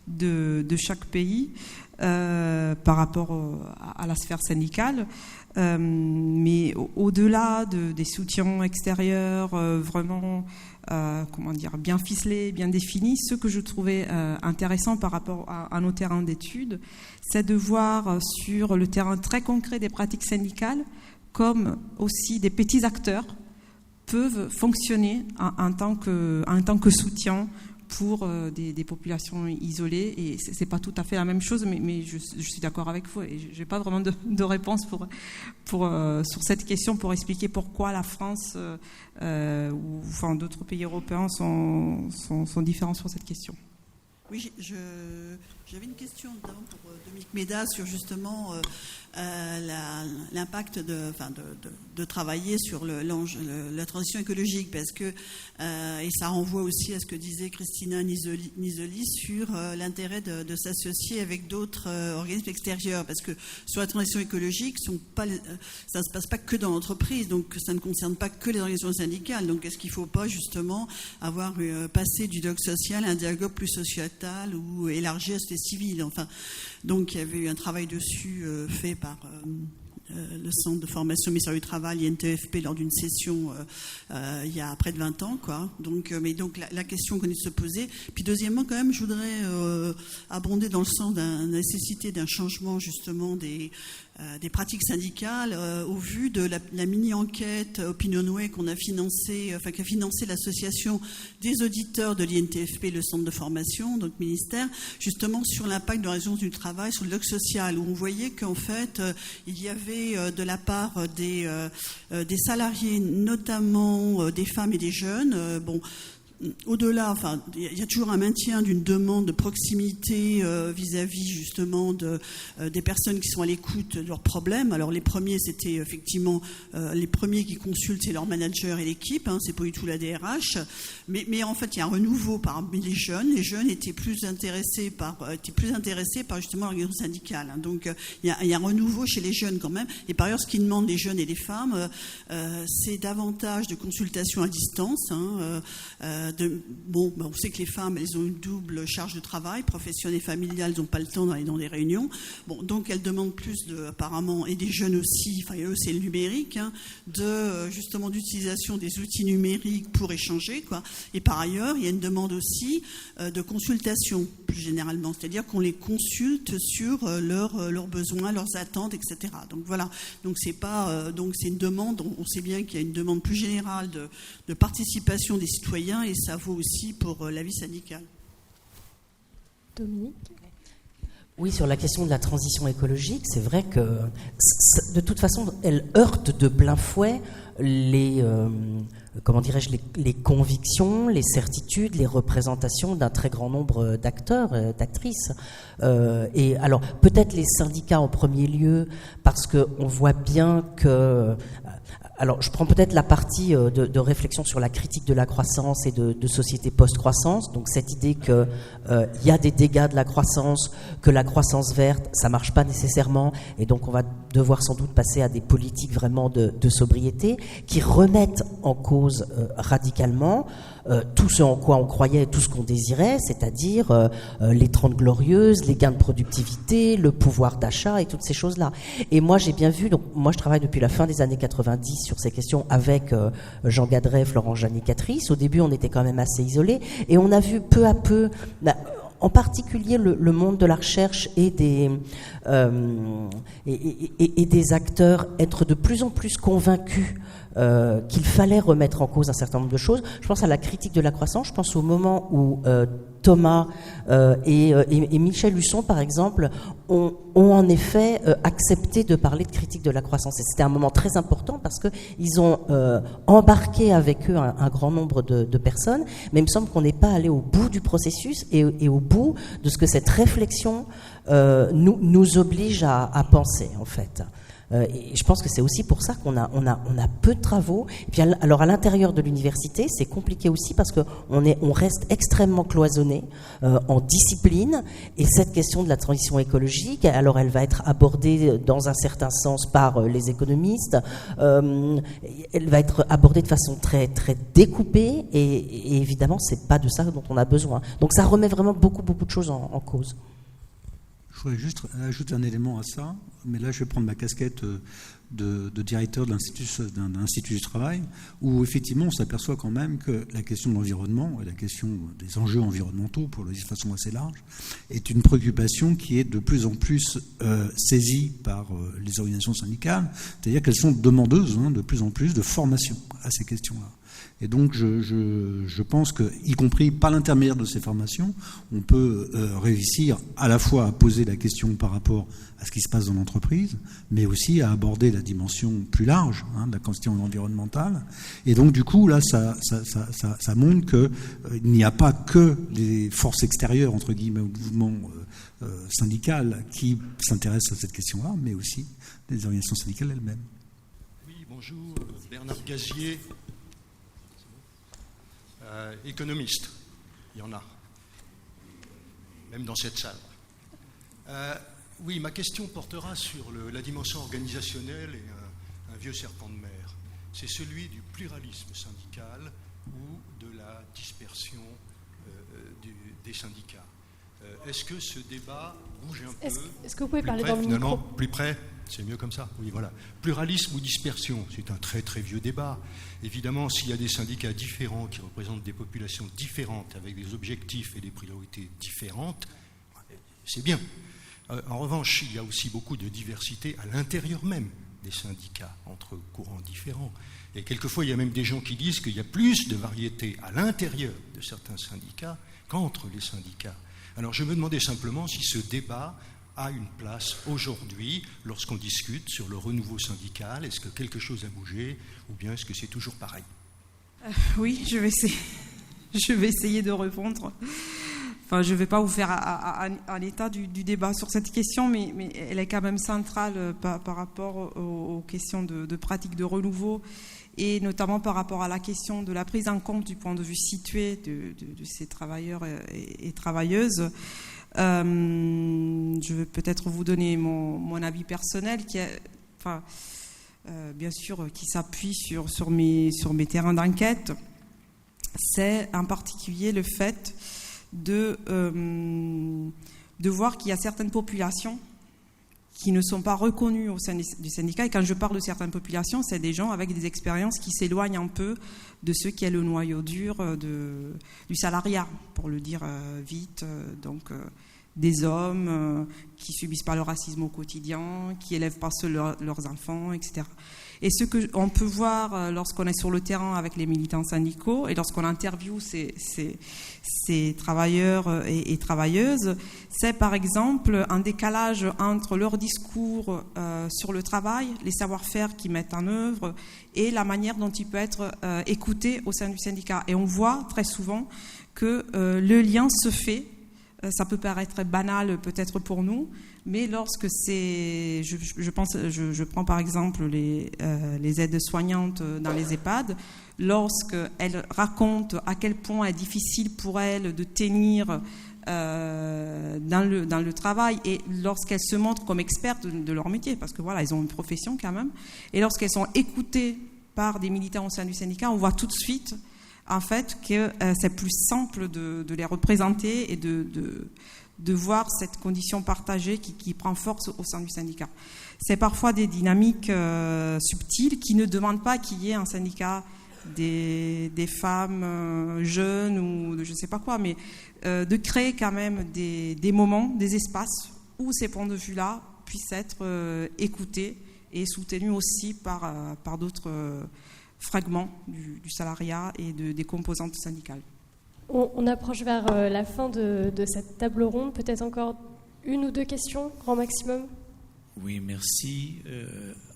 Speaker 4: de chaque pays par rapport à la sphère syndicale. Mais au-delà des soutiens extérieurs vraiment bien ficelés, bien définis, ce que je trouvais intéressant par rapport à nos terrains d'études, c'est de voir sur le terrain très concret des pratiques syndicales comme aussi des petits acteurs peuvent fonctionner en tant que soutien pour des populations isolées. Et c'est pas tout à fait la même chose, mais je suis d'accord avec vous. Et j'ai pas vraiment de réponse sur cette question pour expliquer pourquoi la France ou d'autres pays européens sont différents sur cette question.
Speaker 10: Oui, j'avais une question pour Dominique Méda sur justement l'impact de travailler sur la transition écologique, parce que et ça renvoie aussi à ce que disait Christina Nisoli sur l'intérêt de s'associer avec d'autres organismes extérieurs, parce que sur la transition écologique, ça ne se passe pas que dans l'entreprise, donc ça ne concerne pas que les organisations syndicales. Donc est-ce qu'il ne faut pas justement avoir passé du dialogue social à un dialogue plus sociétal ou élargi à la société civile? Enfin, donc il y avait eu un travail dessus fait par le Centre de formation ministère du Travail, INTFP, lors d'une session il y a près de 20 ans, quoi. Donc, mais donc la question qu'on est de se poser. Puis deuxièmement, quand même, je voudrais abonder dans le sens de la nécessité d'un changement justement des pratiques syndicales au vu de la mini-enquête Opinionway qu'on a financée, qu'a financé l'association des auditeurs de l'INTFP, le centre de formation, donc ministère, justement sur l'impact de l'organisation du travail sur le dialogue social, où on voyait qu'en fait il y avait de la part des salariés, notamment des femmes et des jeunes, au-delà, il y a toujours un maintien d'une demande de proximité vis-à-vis justement des personnes qui sont à l'écoute de leurs problèmes. Alors les premiers, c'était effectivement les premiers qui consultent, c'est leur manager et l'équipe, c'est pas du tout la DRH. Mais en fait, il y a un renouveau parmi les jeunes. Les jeunes étaient plus intéressés par justement l'organisation syndicale. Donc il y a un renouveau chez les jeunes quand même. Et par ailleurs, ce qu'ils demandent les jeunes et les femmes, c'est davantage de consultations à distance. On sait que les femmes, elles ont une double charge de travail, professionnelle et familiale, elles n'ont pas le temps d'aller dans des réunions. Donc elles demandent plus apparemment, et des jeunes aussi, eux c'est le numérique, justement d'utilisation des outils numériques pour échanger, quoi. Et par ailleurs, il y a une demande aussi de consultation, plus généralement, c'est-à-dire qu'on les consulte sur leurs besoins, leurs attentes, etc. Donc voilà. Donc c'est une demande. On sait bien qu'il y a une demande plus générale de participation des citoyens, et ça vaut aussi pour la vie syndicale.
Speaker 1: Dominique ?
Speaker 2: Oui, sur la question de la transition écologique, c'est vrai que de toute façon, elle heurte de plein fouet les convictions, les certitudes, les représentations d'un très grand nombre d'acteurs, d'actrices. Et alors, peut-être les syndicats en premier lieu, parce qu'on voit bien que... Alors, je prends peut-être la partie de réflexion sur la critique de la croissance et de société post-croissance. Donc, cette idée que y a des dégâts de la croissance, que la croissance verte, ça marche pas nécessairement, et donc on va devoir sans doute passer à des politiques vraiment de sobriété qui remettent en cause radicalement tout ce en quoi on croyait, tout ce qu'on désirait, c'est-à-dire les 30 glorieuses, les gains de productivité, le pouvoir d'achat et toutes ces choses-là. Et moi, j'ai bien vu, donc moi je travaille depuis la fin des années 90 sur ces questions avec Jean Gadret, Florent Janicatrice. Au début, on était quand même assez isolés, et on a vu peu à peu... en particulier le monde de la recherche et des acteurs être de plus en plus convaincus qu'il fallait remettre en cause un certain nombre de choses. Je pense à la critique de la croissance, je pense au moment où Thomas et Michel Husson, par exemple, ont en effet accepté de parler de critique de la croissance. Et c'était un moment très important parce qu'ils ont embarqué avec eux un grand nombre de personnes, mais il me semble qu'on n'est pas allé au bout du processus et au bout de ce que cette réflexion nous oblige à penser, en fait. Et je pense que c'est aussi pour ça qu'on a peu de travaux. Et puis alors à l'intérieur de l'université, c'est compliqué aussi parce que on reste extrêmement cloisonné en discipline. Et cette question de la transition écologique, alors elle va être abordée dans un certain sens par les économistes. Elle va être abordée de façon très très découpée. Et évidemment, c'est pas de ça dont on a besoin. Donc ça remet vraiment beaucoup de choses en cause.
Speaker 3: Je voudrais juste ajouter un élément à ça, mais là je vais prendre ma casquette de directeur d'un institut du travail, où effectivement on s'aperçoit quand même que la question de l'environnement et la question des enjeux environnementaux, pour le dire de façon assez large, est une préoccupation qui est de plus en plus saisie par les organisations syndicales, c'est-à-dire qu'elles sont demandeuses de plus en plus de formation à ces questions-là. Et donc je pense que, y compris par l'intermédiaire de ces formations, on peut réussir à la fois à poser la question par rapport à ce qui se passe dans l'entreprise, mais aussi à aborder la dimension plus large de la question environnementale. Et donc du coup, là, ça montre qu'il n'y a pas que les forces extérieures, entre guillemets, au mouvement syndical qui s'intéressent à cette question-là, mais aussi les organisations syndicales elles-mêmes.
Speaker 11: Oui, bonjour, Bernard Gazier. Économiste, il y en a, même dans cette salle. Oui, ma question portera sur la dimension organisationnelle et un vieux serpent de mer. C'est celui du pluralisme syndical ou de la dispersion des syndicats. Est-ce que ce débat bouge un peu?
Speaker 1: Est-ce que vous pouvez parler dans le
Speaker 11: micro? Plus
Speaker 1: plus
Speaker 11: près. C'est mieux comme ça. Oui, voilà. Pluralisme ou dispersion, c'est un très très vieux débat. Évidemment, s'il y a des syndicats différents qui représentent des populations différentes avec des objectifs et des priorités différentes, c'est bien. En revanche, il y a aussi beaucoup de diversité à l'intérieur même des syndicats, entre courants différents. Et quelquefois, il y a même des gens qui disent qu'il y a plus de variété à l'intérieur de certains syndicats qu'entre les syndicats. Alors, je me demandais simplement si ce débat a une place aujourd'hui lorsqu'on discute sur le renouveau syndical. Est-ce que quelque chose a bougé ou bien est-ce que c'est toujours pareil?
Speaker 4: Oui, je vais essayer de répondre. Enfin, je ne vais pas vous faire un état du débat sur cette question, mais elle est quand même centrale par rapport aux questions de pratique de renouveau et notamment par rapport à la question de la prise en compte du point de vue situé de ces travailleurs et travailleuses. Je vais peut-être vous donner mon avis personnel qui est, bien sûr, qui s'appuie sur mes terrains d'enquête. C'est en particulier le fait de voir qu'il y a certaines populations qui ne sont pas reconnues au sein du syndicat. Et quand je parle de certaines populations, c'est des gens avec des expériences qui s'éloignent un peu de ce qui est le noyau dur du salariat, pour le dire vite. Donc, des hommes qui subissent pas le racisme au quotidien, qui élèvent pas seuls leurs enfants, etc. Et ce qu'on peut voir lorsqu'on est sur le terrain avec les militants syndicaux et lorsqu'on interviewe ces travailleurs et travailleuses, c'est par exemple un décalage entre leur discours sur le travail, les savoir-faire qu'ils mettent en œuvre et la manière dont il peut être écouté au sein du syndicat. Et on voit très souvent que le lien se fait. Ça peut paraître banal peut-être pour nous, mais lorsque c'est, je prends par exemple les aides-soignantes dans les EHPAD, lorsqu'elles racontent à quel point est difficile pour elles de tenir dans le travail, et lorsqu'elles se montrent comme expertes de leur métier, parce que voilà, elles ont une profession quand même, et lorsqu'elles sont écoutées par des militants au sein du syndicat, on voit tout de suite en fait que c'est plus simple de les représenter et de voir cette condition partagée qui prend force au sein du syndicat. C'est parfois des dynamiques subtiles qui ne demandent pas qu'il y ait un syndicat des femmes jeunes ou de je ne sais pas quoi, mais de créer quand même des moments, des espaces où ces points de vue-là puissent être écoutés et soutenus aussi par d'autres fragments du salariat et des composantes syndicales.
Speaker 1: On approche vers la fin de cette table ronde. Peut-être encore une ou deux questions, grand maximum.
Speaker 12: Oui, merci.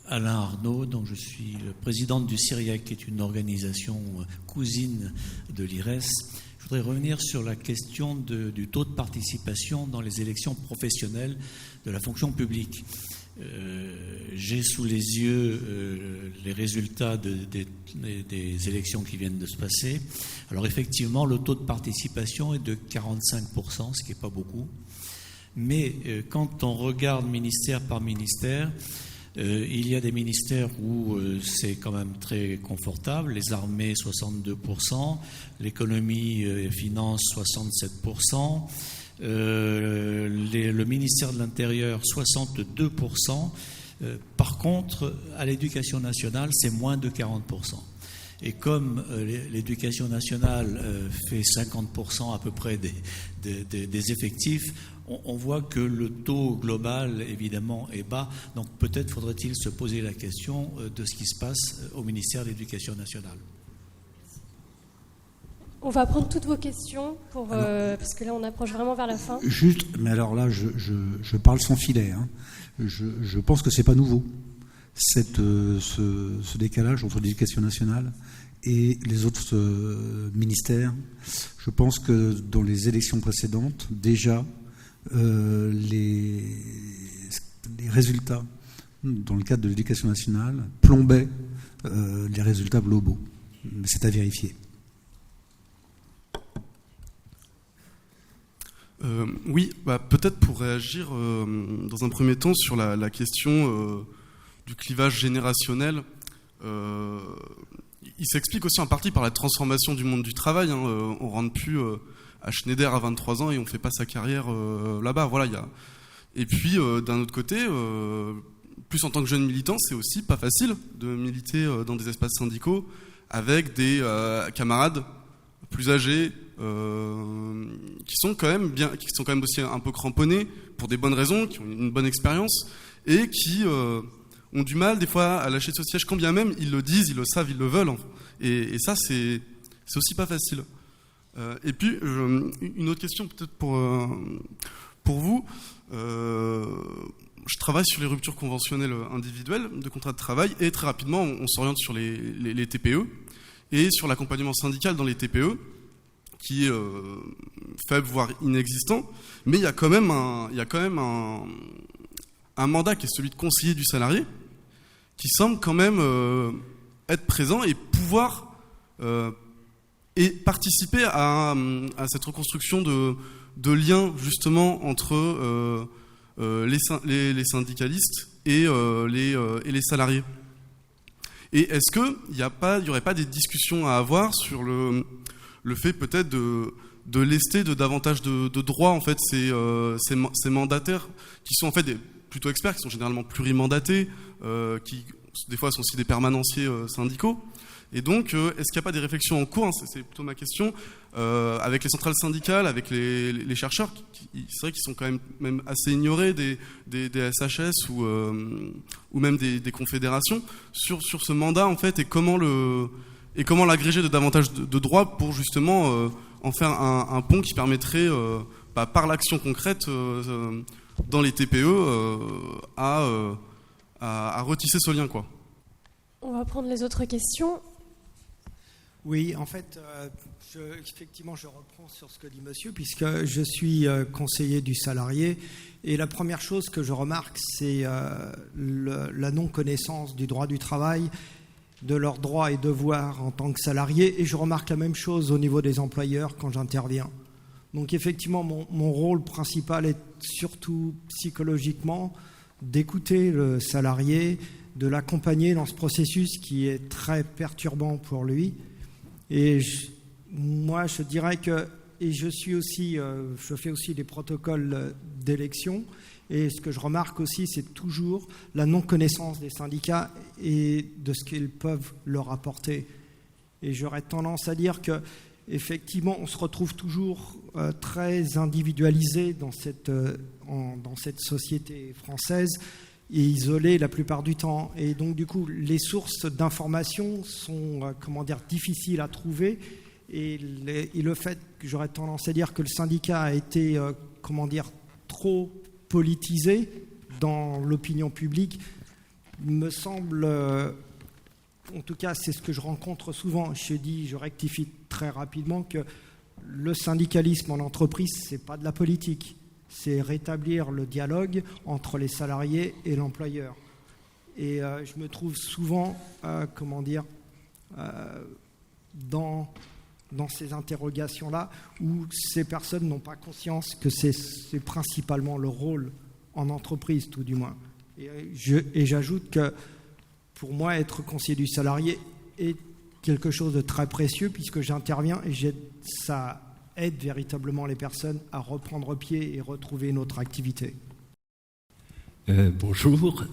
Speaker 12: Alain Arnaud, donc je suis le président du CIRIAC, qui est une organisation cousine de l'IRES. Je voudrais revenir sur la question du taux de participation dans les élections professionnelles de la fonction publique. J'ai sous les yeux les résultats des élections qui viennent de se passer. Alors effectivement, le taux de participation est de 45%, ce qui n'est pas beaucoup. Mais quand on regarde ministère par ministère, il y a des ministères où c'est quand même très confortable. Les armées, 62%, l'économie et finances, 67%. Le ministère de l'Intérieur, 62%. Par contre, à l'éducation nationale, c'est moins de 40%. Et comme l'éducation nationale fait 50% à peu près des effectifs, on voit que le taux global, évidemment, est bas. Donc peut-être faudrait-il se poser la question de ce qui se passe au ministère de l'Éducation nationale.
Speaker 1: On va prendre toutes vos questions parce que là on approche vraiment vers la fin.
Speaker 3: Juste, mais alors là je parle sans filet. Hein. Je pense que c'est pas nouveau ce décalage entre l'éducation nationale et les autres ministères. Je pense que dans les élections précédentes, déjà les résultats dans le cadre de l'éducation nationale plombaient les résultats globaux. Mais c'est à vérifier.
Speaker 13: Oui, peut-être pour réagir dans un premier temps sur la question du clivage générationnel. Il s'explique aussi en partie par la transformation du monde du travail. Hein. On ne rentre plus à Schneider à 23 ans et on ne fait pas sa carrière là-bas. Voilà, Et puis, d'un autre côté, plus en tant que jeune militant, c'est aussi pas facile de militer dans des espaces syndicaux avec des camarades plus âgés, qui sont quand même aussi un peu cramponnés pour des bonnes raisons, qui ont une bonne expérience et qui ont du mal des fois à lâcher ce siège, quand bien même ils le disent, ils le savent, ils le veulent. Et ça, c'est aussi pas facile. Et puis, une autre question peut-être pour vous. Je travaille sur les ruptures conventionnelles individuelles de contrats de travail et très rapidement, on s'oriente sur les TPE et sur l'accompagnement syndical dans les TPE, qui est faible, voire inexistant, mais il y a quand même un mandat qui est celui de conseiller du salarié, qui semble quand même être présent et pouvoir et participer à cette reconstruction de liens justement entre les syndicalistes et les salariés. Et est-ce qu'il n'y aurait pas des discussions à avoir sur le fait peut-être de lester de davantage de droits en fait ces mandataires qui sont en fait plutôt experts, qui sont généralement plurimandatés, qui des fois sont aussi des permanenciers syndicaux. Et donc, est-ce qu'il n'y a pas des réflexions en cours, hein, c'est plutôt ma question, avec les centrales syndicales, avec les chercheurs, c'est vrai qu'ils sont quand même assez ignorés des SHS ou même des confédérations, sur ce mandat, en fait, et comment l'agréger de davantage de droits pour justement en faire un pont qui permettrait, par l'action concrète dans les TPE, à retisser ce lien, quoi.
Speaker 1: On va prendre les autres questions.
Speaker 14: Oui, en fait, effectivement, je reprends sur ce que dit monsieur, puisque je suis conseiller du salarié. Et la première chose que je remarque, c'est la non-connaissance du droit du travail, de leurs droits et devoirs en tant que salariés. Et je remarque la même chose au niveau des employeurs quand j'interviens. Donc effectivement, mon rôle principal est surtout psychologiquement d'écouter le salarié, de l'accompagner dans ce processus qui est très perturbant pour lui. Et moi, je dirais que, et je fais aussi des protocoles d'élection, et ce que je remarque aussi, c'est toujours la non-connaissance des syndicats et de ce qu'ils peuvent leur apporter. Et j'aurais tendance à dire que, effectivement, on se retrouve toujours très individualisé dans cette société française et isolé la plupart du temps. Et donc, du coup, les sources d'information sont, difficiles à trouver. Et le fait que j'aurais tendance à dire que le syndicat a été, trop politisé dans l'opinion publique, me semble, en tout cas, c'est ce que je rencontre souvent. Je rectifie très rapidement que le syndicalisme en entreprise, c'est pas de la politique. C'est rétablir le dialogue entre les salariés et l'employeur. Et je me trouve souvent, dans ces interrogations-là, où ces personnes n'ont pas conscience que c'est principalement leur rôle en entreprise, tout du moins. Et j'ajoute que, pour moi, être conseiller du salarié est quelque chose de très précieux, puisque j'interviens et ça aide véritablement les personnes à reprendre pied et retrouver une autre activité.
Speaker 15: Bonjour,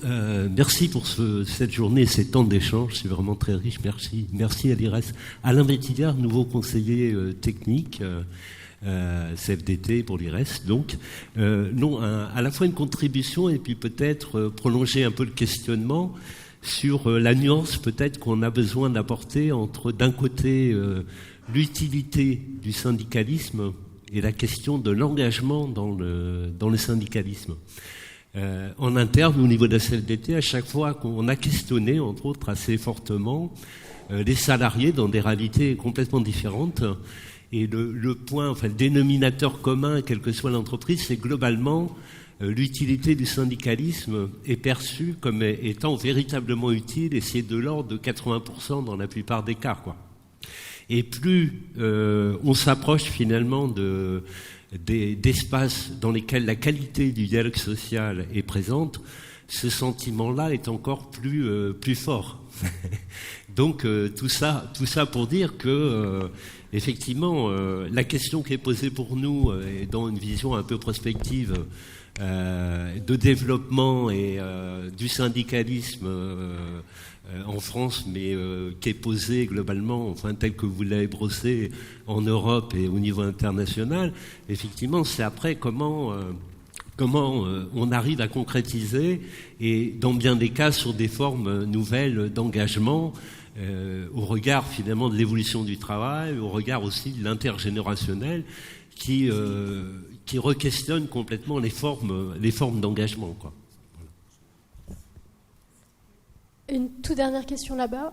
Speaker 15: merci pour cette journée, ces temps d'échange, c'est vraiment très riche, merci à l'IRES. Alain Vétillard, nouveau conseiller technique, CFDT pour l'IRES, donc, à la fois une contribution et puis peut-être prolonger un peu le questionnement sur la nuance peut-être qu'on a besoin d'apporter entre d'un côté l'utilité du syndicalisme et la question de l'engagement dans le syndicalisme. En interne, au niveau de la CFDT, à chaque fois qu'on a questionné, entre autres assez fortement, les salariés dans des réalités complètement différentes, et le point, le dénominateur commun, quelle que soit l'entreprise, c'est globalement l'utilité du syndicalisme est perçue comme étant véritablement utile, et c'est de l'ordre de 80% dans la plupart des cas, quoi. Et plus on s'approche finalement d'espaces dans lesquels la qualité du dialogue social est présente, ce sentiment-là est encore plus fort. Donc tout ça pour dire que effectivement la question qui est posée pour nous dans une vision un peu prospective de développement et du syndicalisme en France, mais qui est posée globalement, tel que vous l'avez brossé en Europe et au niveau international, effectivement, c'est après comment on arrive à concrétiser, et dans bien des cas sur des formes nouvelles d'engagement, au regard finalement de l'évolution du travail, au regard aussi de l'intergénérationnel, qui re-questionne complètement les formes d'engagement, quoi.
Speaker 1: Une toute dernière question là-bas,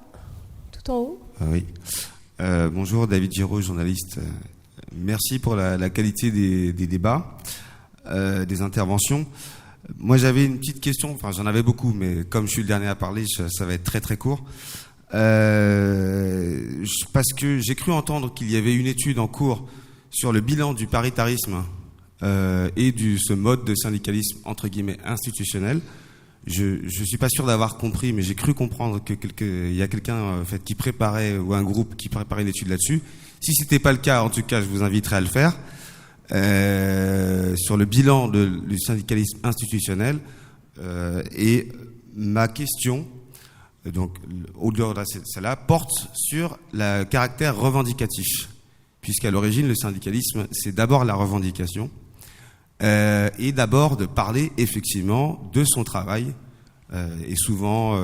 Speaker 1: tout en haut.
Speaker 16: Oui. Bonjour, David Giraud, journaliste. Merci pour la qualité des débats, des interventions. Moi, j'avais une petite question, j'en avais beaucoup, mais comme je suis le dernier à parler, ça va être très très court. Parce que j'ai cru entendre qu'il y avait une étude en cours sur le bilan du paritarisme et ce mode de syndicalisme, entre guillemets, institutionnel. Je suis pas sûr d'avoir compris, mais j'ai cru comprendre qu'il y a quelqu'un qui préparait, ou un groupe qui préparait une étude là-dessus. Si c'était pas le cas, en tout cas, je vous inviterai à le faire. Sur le bilan du syndicalisme institutionnel. Et ma question, donc au-delà de cela, porte sur le caractère revendicatif, puisqu'à l'origine, le syndicalisme, c'est d'abord la revendication, et d'abord de parler effectivement de son travail, et souvent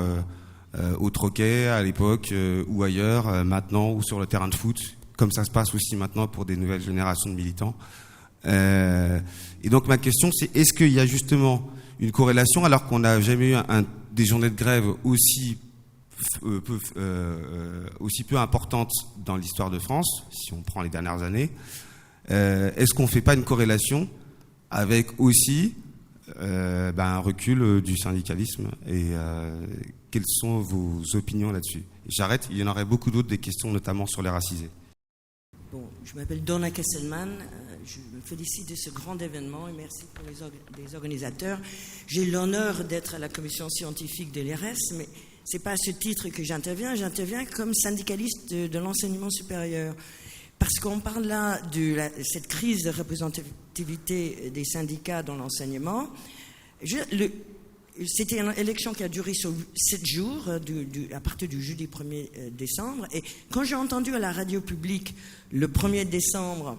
Speaker 16: au troquet à l'époque ou ailleurs, maintenant, ou sur le terrain de foot, comme ça se passe aussi maintenant pour des nouvelles générations de militants. Et donc ma question, c'est est-ce qu'il y a justement une corrélation, alors qu'on n'a jamais eu des journées de grève aussi peu importantes dans l'histoire de France, si on prend les dernières années, est-ce qu'on ne fait pas une corrélation avec aussi un recul du syndicalisme, et quelles sont vos opinions là-dessus? J'arrête, il y en aurait beaucoup d'autres, des questions notamment sur les racisés.
Speaker 17: Bon, je m'appelle Donna Kesselman, je me félicite de ce grand événement et merci pour les organisateurs. J'ai l'honneur d'être à la commission scientifique de l'IRES, mais ce n'est pas à ce titre que j'interviens comme syndicaliste de l'enseignement supérieur. Parce qu'on parle là de cette crise de représentativité des syndicats dans l'enseignement. C'était une élection qui a duré sur 7 jours, à partir du jeudi 1er décembre. Et quand j'ai entendu à la radio publique le 1er décembre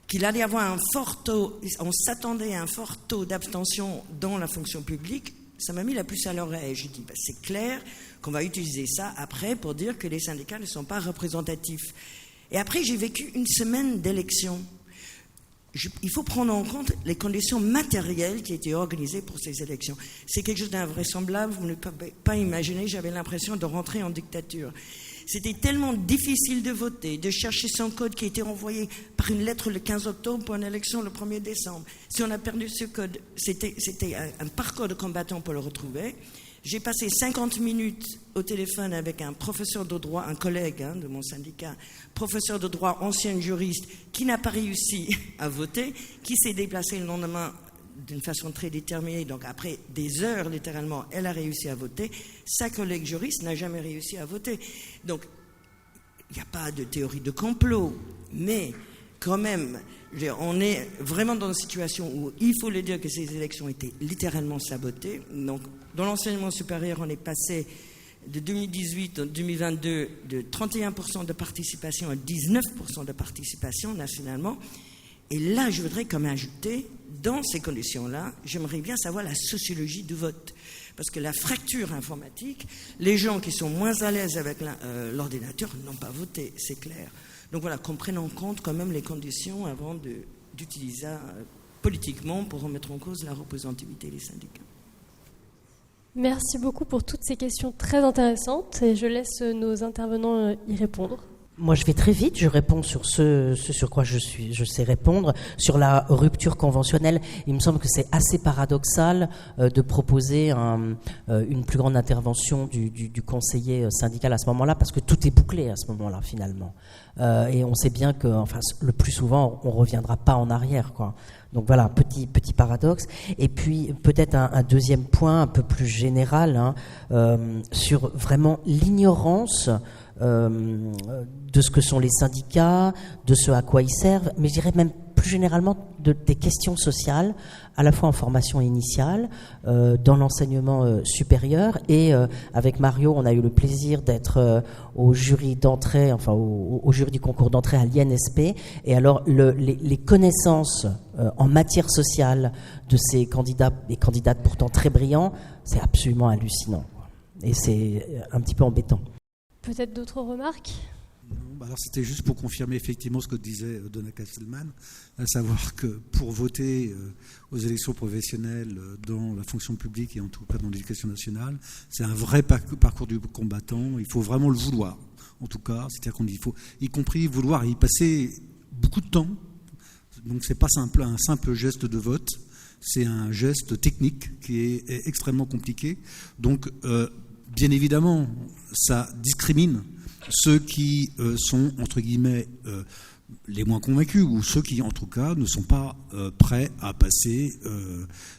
Speaker 17: qu'il allait y avoir un fort taux, on s'attendait à un fort taux d'abstention dans la fonction publique, ça m'a mis la puce à l'oreille. Je dis, c'est clair qu'on va utiliser ça après pour dire que les syndicats ne sont pas représentatifs. Et après, j'ai vécu une semaine d'élection. Il faut prendre en compte les conditions matérielles qui étaient organisées pour ces élections. C'est quelque chose d'invraisemblable, vous ne pouvez pas imaginer, j'avais l'impression de rentrer en dictature. C'était tellement difficile de voter, de chercher son code qui a été envoyé par une lettre le 15 octobre pour une élection le 1er décembre. Si on a perdu ce code, c'était un parcours de combattant pour le retrouver. J'ai passé 50 minutes au téléphone avec un professeur de droit, un collègue de mon syndicat, professeur de droit, ancien juriste, qui n'a pas réussi à voter, qui s'est déplacé le lendemain d'une façon très déterminée. Donc après des heures, littéralement, elle a réussi à voter. Sa collègue juriste n'a jamais réussi à voter. Donc il n'y a pas de théorie de complot, mais quand même, on est vraiment dans une situation où il faut le dire que ces élections étaient littéralement sabotées. Donc, dans l'enseignement supérieur, on est passé de 2018 à 2022 de 31% de participation à 19% de participation nationalement. Et là, je voudrais comme ajouter, dans ces conditions-là, j'aimerais bien savoir la sociologie du vote. Parce que la fracture informatique, les gens qui sont moins à l'aise avec l'ordinateur n'ont pas voté, c'est clair. Donc voilà, qu'on prenne en compte quand même les conditions avant d'utiliser ça politiquement pour remettre en cause la représentativité des syndicats.
Speaker 1: Merci beaucoup pour toutes ces questions très intéressantes et je laisse nos intervenants y répondre.
Speaker 2: Moi, je vais très vite. Je réponds sur ce sur quoi je sais répondre. Sur la rupture conventionnelle, il me semble que c'est assez paradoxal de proposer une plus grande intervention du conseiller syndical à ce moment-là, parce que tout est bouclé à ce moment-là, finalement. Et on sait bien que, enfin, le plus souvent, on reviendra pas en arrière, quoi. Donc voilà, petit paradoxe. Et puis peut-être un deuxième point un peu plus général, sur vraiment l'ignorance de ce que sont les syndicats, de ce à quoi ils servent, mais je dirais même plus généralement des questions sociales, à la fois en formation initiale, dans l'enseignement supérieur, et avec Mario, on a eu le plaisir d'être au jury d'entrée, enfin au jury du concours d'entrée à l'INSP, et alors les connaissances en matière sociale de ces candidats et candidates pourtant très brillants, c'est absolument hallucinant, et c'est un petit peu embêtant.
Speaker 1: Peut-être d'autres remarques ?
Speaker 3: Non, alors c'était juste pour confirmer effectivement ce que disait Donna Kesselman, à savoir que pour voter aux élections professionnelles dans la fonction publique et en tout cas dans l'éducation nationale, c'est un vrai parcours du combattant. Il faut vraiment le vouloir, en tout cas. C'est-à-dire qu'il faut, y compris vouloir y passer beaucoup de temps. Donc c'est pas un simple geste de vote, c'est un geste technique qui est extrêmement compliqué. Donc bien évidemment, ça discrimine ceux qui sont, entre guillemets, les moins convaincus, ou ceux qui, en tout cas, ne sont pas prêts à passer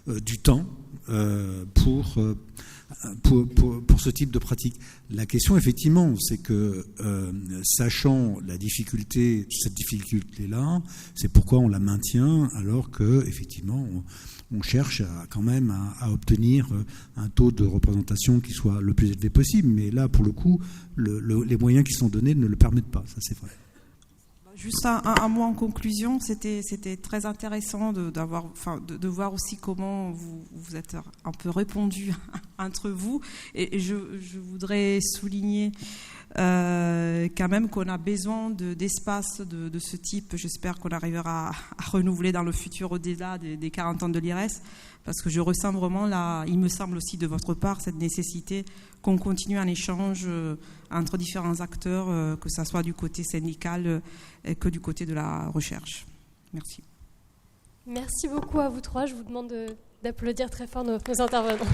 Speaker 3: du temps pour ce type de pratique. La question, effectivement, c'est que, sachant cette difficulté-là, c'est pourquoi on la maintient, alors que, effectivement, on cherche quand même à obtenir un taux de représentation qui soit le plus élevé possible. Mais là, pour le coup, les moyens qui sont donnés ne le permettent pas, ça c'est vrai.
Speaker 4: Juste un mot en conclusion, c'était très intéressant de voir aussi comment vous êtes un peu répondus entre vous. Et je voudrais souligner quand même qu'on a besoin d'espaces de ce type. J'espère qu'on arrivera à renouveler dans le futur au-delà des 40 ans de l'IRES, parce que je ressens vraiment, il me semble aussi de votre part, cette nécessité qu'on continue un échange entre différents acteurs, que ce soit du côté syndical que du côté de la recherche. Merci.
Speaker 1: Merci beaucoup à vous trois. Je vous demande d'applaudir très fort nos intervenants.